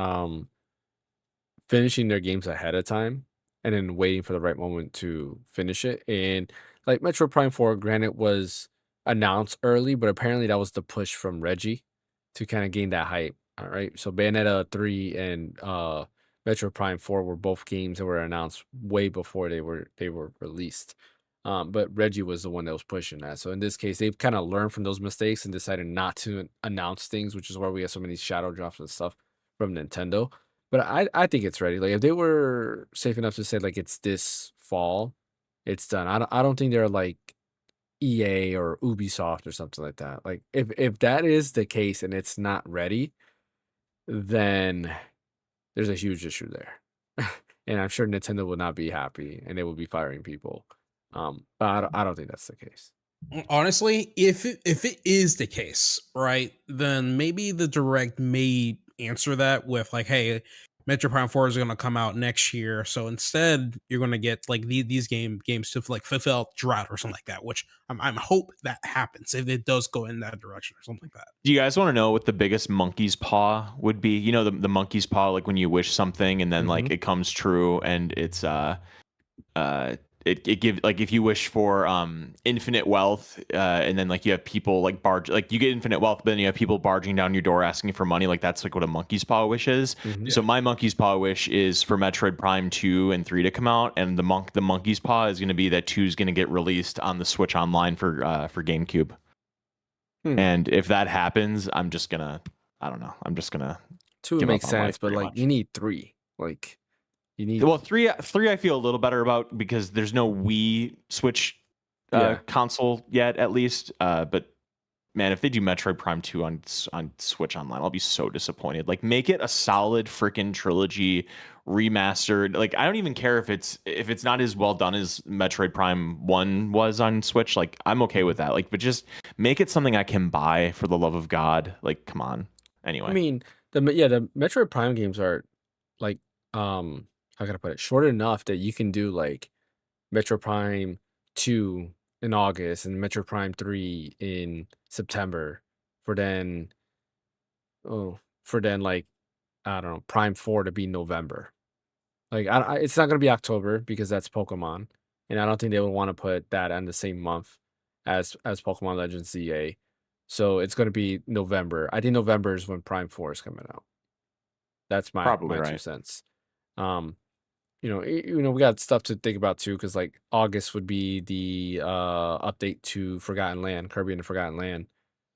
A: finishing their games ahead of time and then waiting for the right moment to finish it. And like Metro Prime 4, granted, was announced early, but apparently that was the push from Reggie to kind of gain that hype. All right. So Bayonetta 3 and Metro Prime 4 were both games that were announced way before they were released. But Reggie was the one that was pushing that. So in this case, they've kind of learned from those mistakes and decided not to announce things, which is why we have so many shadow drops and stuff from Nintendo. But I think it's ready. Like if they were safe enough to say like it's this fall, it's done. I don't think they're like EA or Ubisoft or something like that. Like if that is the case and it's not ready, then there's a huge issue there. And I'm sure Nintendo will not be happy and they will be firing people. But I don't think that's the case.
C: Honestly, if it is the case, right, then maybe the direct may answer that with like, hey, Metro Prime 4 is going to come out next year, so instead you're going to get like these games to like fulfill drought or something like that, which I'm hope that happens if it does go in that direction or something like that.
B: Do you guys want to know what the biggest monkey's paw would be? You know, the monkey's paw, like when you wish something and then like it comes true, and it's it gives, like, if you wish for infinite wealth, and then like you have people like you get infinite wealth, but then you have people barging down your door asking for money. Like that's like what a monkey's paw wish is. So my monkey's paw wish is for Metroid Prime 2 and 3 to come out, and the monkey's paw is going to be that 2 is going to get released on the Switch Online for GameCube. And if that happens, I'm just gonna, I don't know, I'm just gonna
A: 2 makes sense, but like you need 3. Like you need,
B: well, three I feel a little better about because there's no Wii Switch console yet, at least. But man, if they do Metroid Prime 2 on Switch Online, I'll be so disappointed. Like, make it a solid freaking trilogy remastered. Like, I don't even care if it's not as well done as Metroid Prime 1 was on Switch. Like, I'm okay with that. Like, but just make it something I can buy for the love of God. Like, come on. Anyway.
A: I mean, the Metroid Prime games are like how can I put it? Short enough that you can do like Metro Prime 2 in August and Metro Prime 3 in September for then like I don't know, Prime 4 to be November. Like it's not going to be October because that's Pokemon, and I don't think they would want to put that on the same month as Pokemon Legends ZA. So it's going to be November. I think November is when Prime 4 is coming out. That's my
B: Probably
A: my 2
B: right.
A: cents. We got stuff to think about too, because like August would be the update to Forgotten Land, Kirby and the Forgotten Land.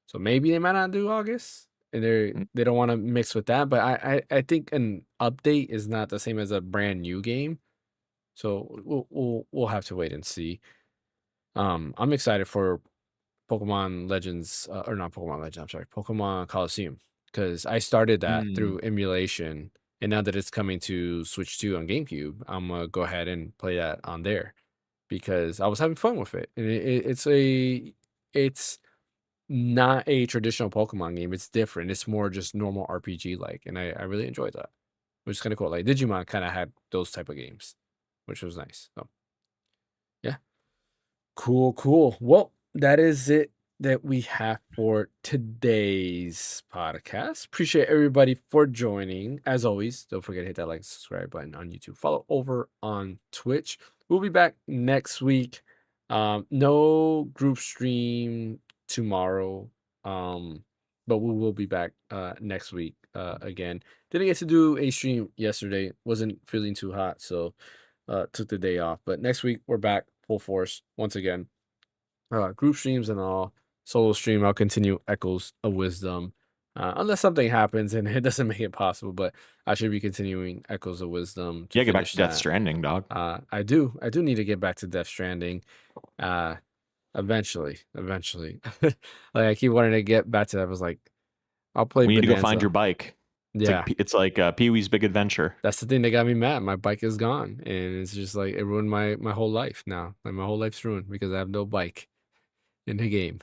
A: So maybe they might not do August, and they don't want to mix with that. But I think an update is not the same as a brand new game. So we'll have to wait and see. I'm excited for Pokemon Legends, or not Pokemon Legends. I'm sorry, Pokemon Coliseum, because I started that through emulation. And now that it's coming to Switch 2 on GameCube, I'm gonna go ahead and play that on there because I was having fun with it. And it's not a traditional Pokemon game. It's different. It's more just normal RPG like, and I really enjoyed that, which is kind of cool. Like Digimon kind of had those type of games, which was nice. So yeah, cool. Well, that is it that we have for today's podcast. Appreciate everybody for joining. As always, don't forget to hit that like and subscribe button on YouTube. Follow over on Twitch. We'll be back next week. No group stream tomorrow. But we will be back next week again. Didn't get to do a stream yesterday. Wasn't feeling too hot, so took the day off. But next week we're back full force once again. Group streams and all. Solo stream, I'll continue Echoes of Wisdom. Unless something happens and it doesn't make it possible, but I should be continuing Echoes of Wisdom.
B: Yeah, get back to Death Stranding, dog.
A: I do need to get back to Death Stranding. Eventually. Like I keep wanting to get back to that. I was like, I'll play.
B: We need to go find your bike.
A: Yeah,
B: it's like Pee-wee's Big Adventure.
A: That's the thing that got me mad. My bike is gone, and it's just like it ruined my whole life now. Like my whole life's ruined because I have no bike in the game.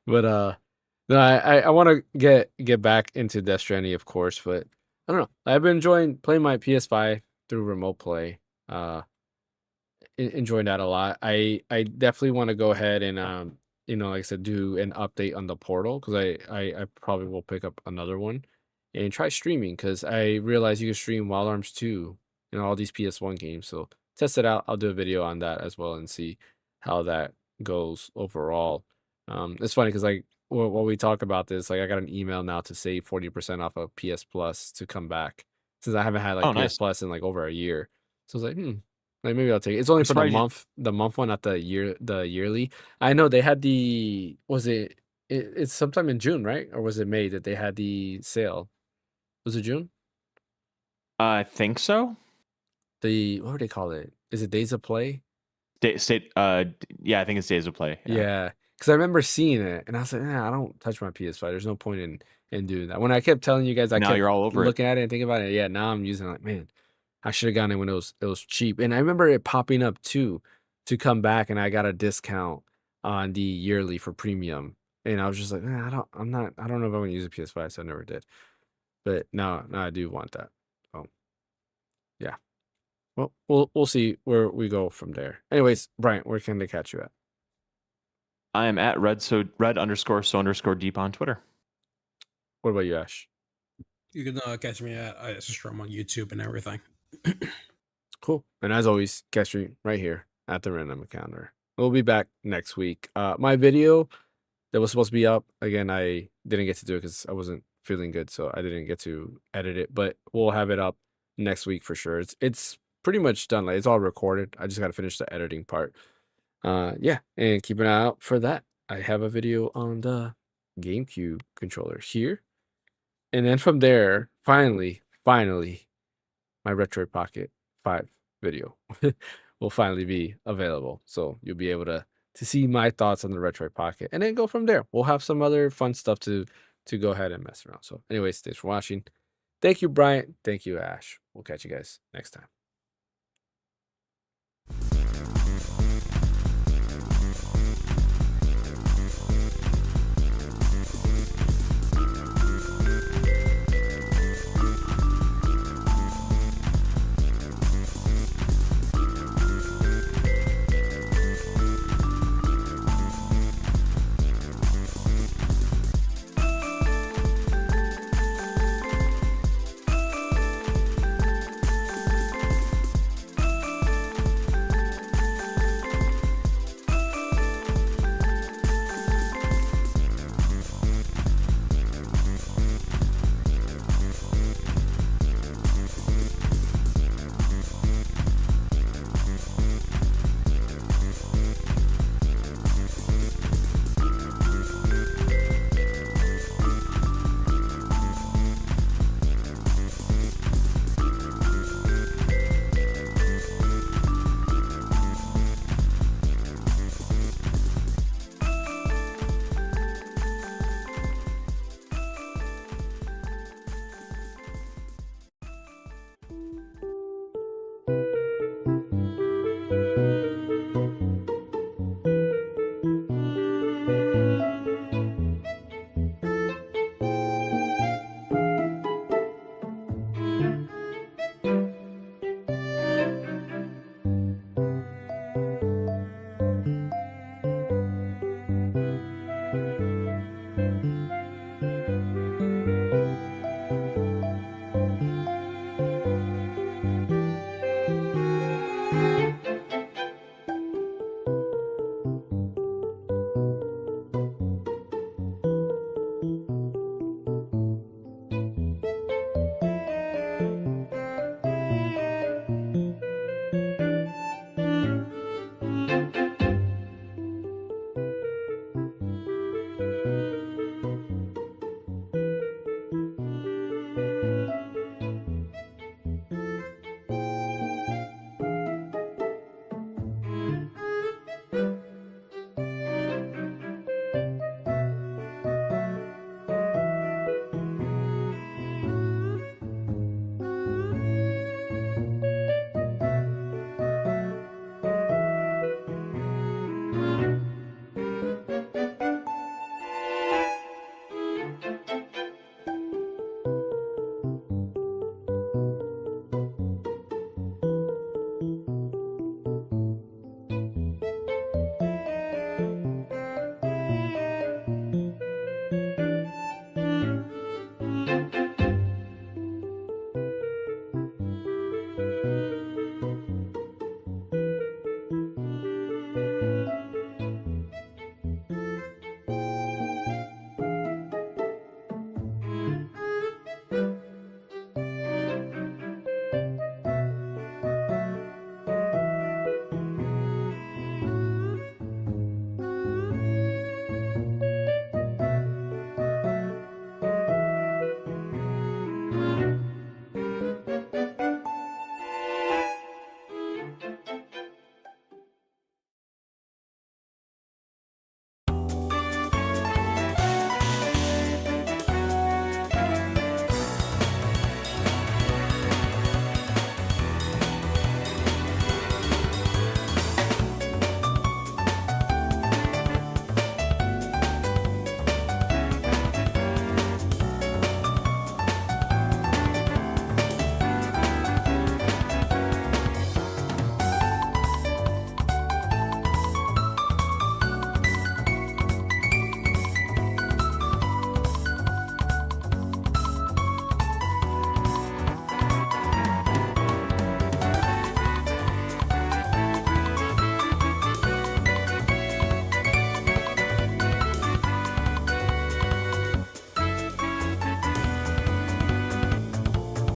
A: But no, I want to get back into Death Stranding, of course, but I don't know. I've been enjoying playing my PS5 through remote play. Enjoying that a lot. I definitely want to go ahead and like I said, do an update on the Portal, because I probably will pick up another one and try streaming, because I realize you can stream Wild Arms 2, all these PS1 games. So test it out. I'll do a video on that as well and see how that goes overall. It's funny because like when we talk about this, like I got an email now to save 40% off of PS Plus to come back, since I haven't had like PS
B: nice.
A: Plus in like over a year. So I was like, like maybe I'll take it. It's only for the month one, not the yearly. I know they had it's sometime in June, right? Or was it May that they had the sale? Was it June?
B: I think so.
A: What do they call it? Is it Days of Play?
B: Yeah, I think it's Days of Play.
A: Yeah, because I remember seeing it, and I was like, I don't touch my PS5. There's no point in doing that. When I kept telling you guys, I
B: Now
A: kept
B: you're all over it.
A: looking at it and thinking about it. Yeah, now I'm using it like, man, I should have gotten it when it was cheap. And I remember it popping up too to come back, and I got a discount on the yearly for premium. And I was just like, I don't know if I'm gonna use a PS5, so I never did. But now I do want that. Oh, yeah. Well, we'll see where we go from there. Anyways, Brian, where can they catch you at?
B: I am at red_so_deep on Twitter.
A: What about you, Ash?
C: You can catch me at ISStrum on YouTube and everything.
A: Cool. And as always, catch me right here at the Random Encounter. We'll be back next week. My video that was supposed to be up, again, I didn't get to do it because I wasn't feeling good, so I didn't get to edit it, but we'll have it up next week for sure. It's pretty much done. Like, it's all recorded. I just got to finish the editing part. Yeah, and keep an eye out for that. I have a video on the GameCube controller here. And then from there, finally, my Retro Pocket 5 video will finally be available. So you'll be able to see my thoughts on the Retro Pocket and then go from there. We'll have some other fun stuff to go ahead and mess around. So anyways, thanks for watching. Thank you, Bryant. Thank you, Ash. We'll catch you guys next time.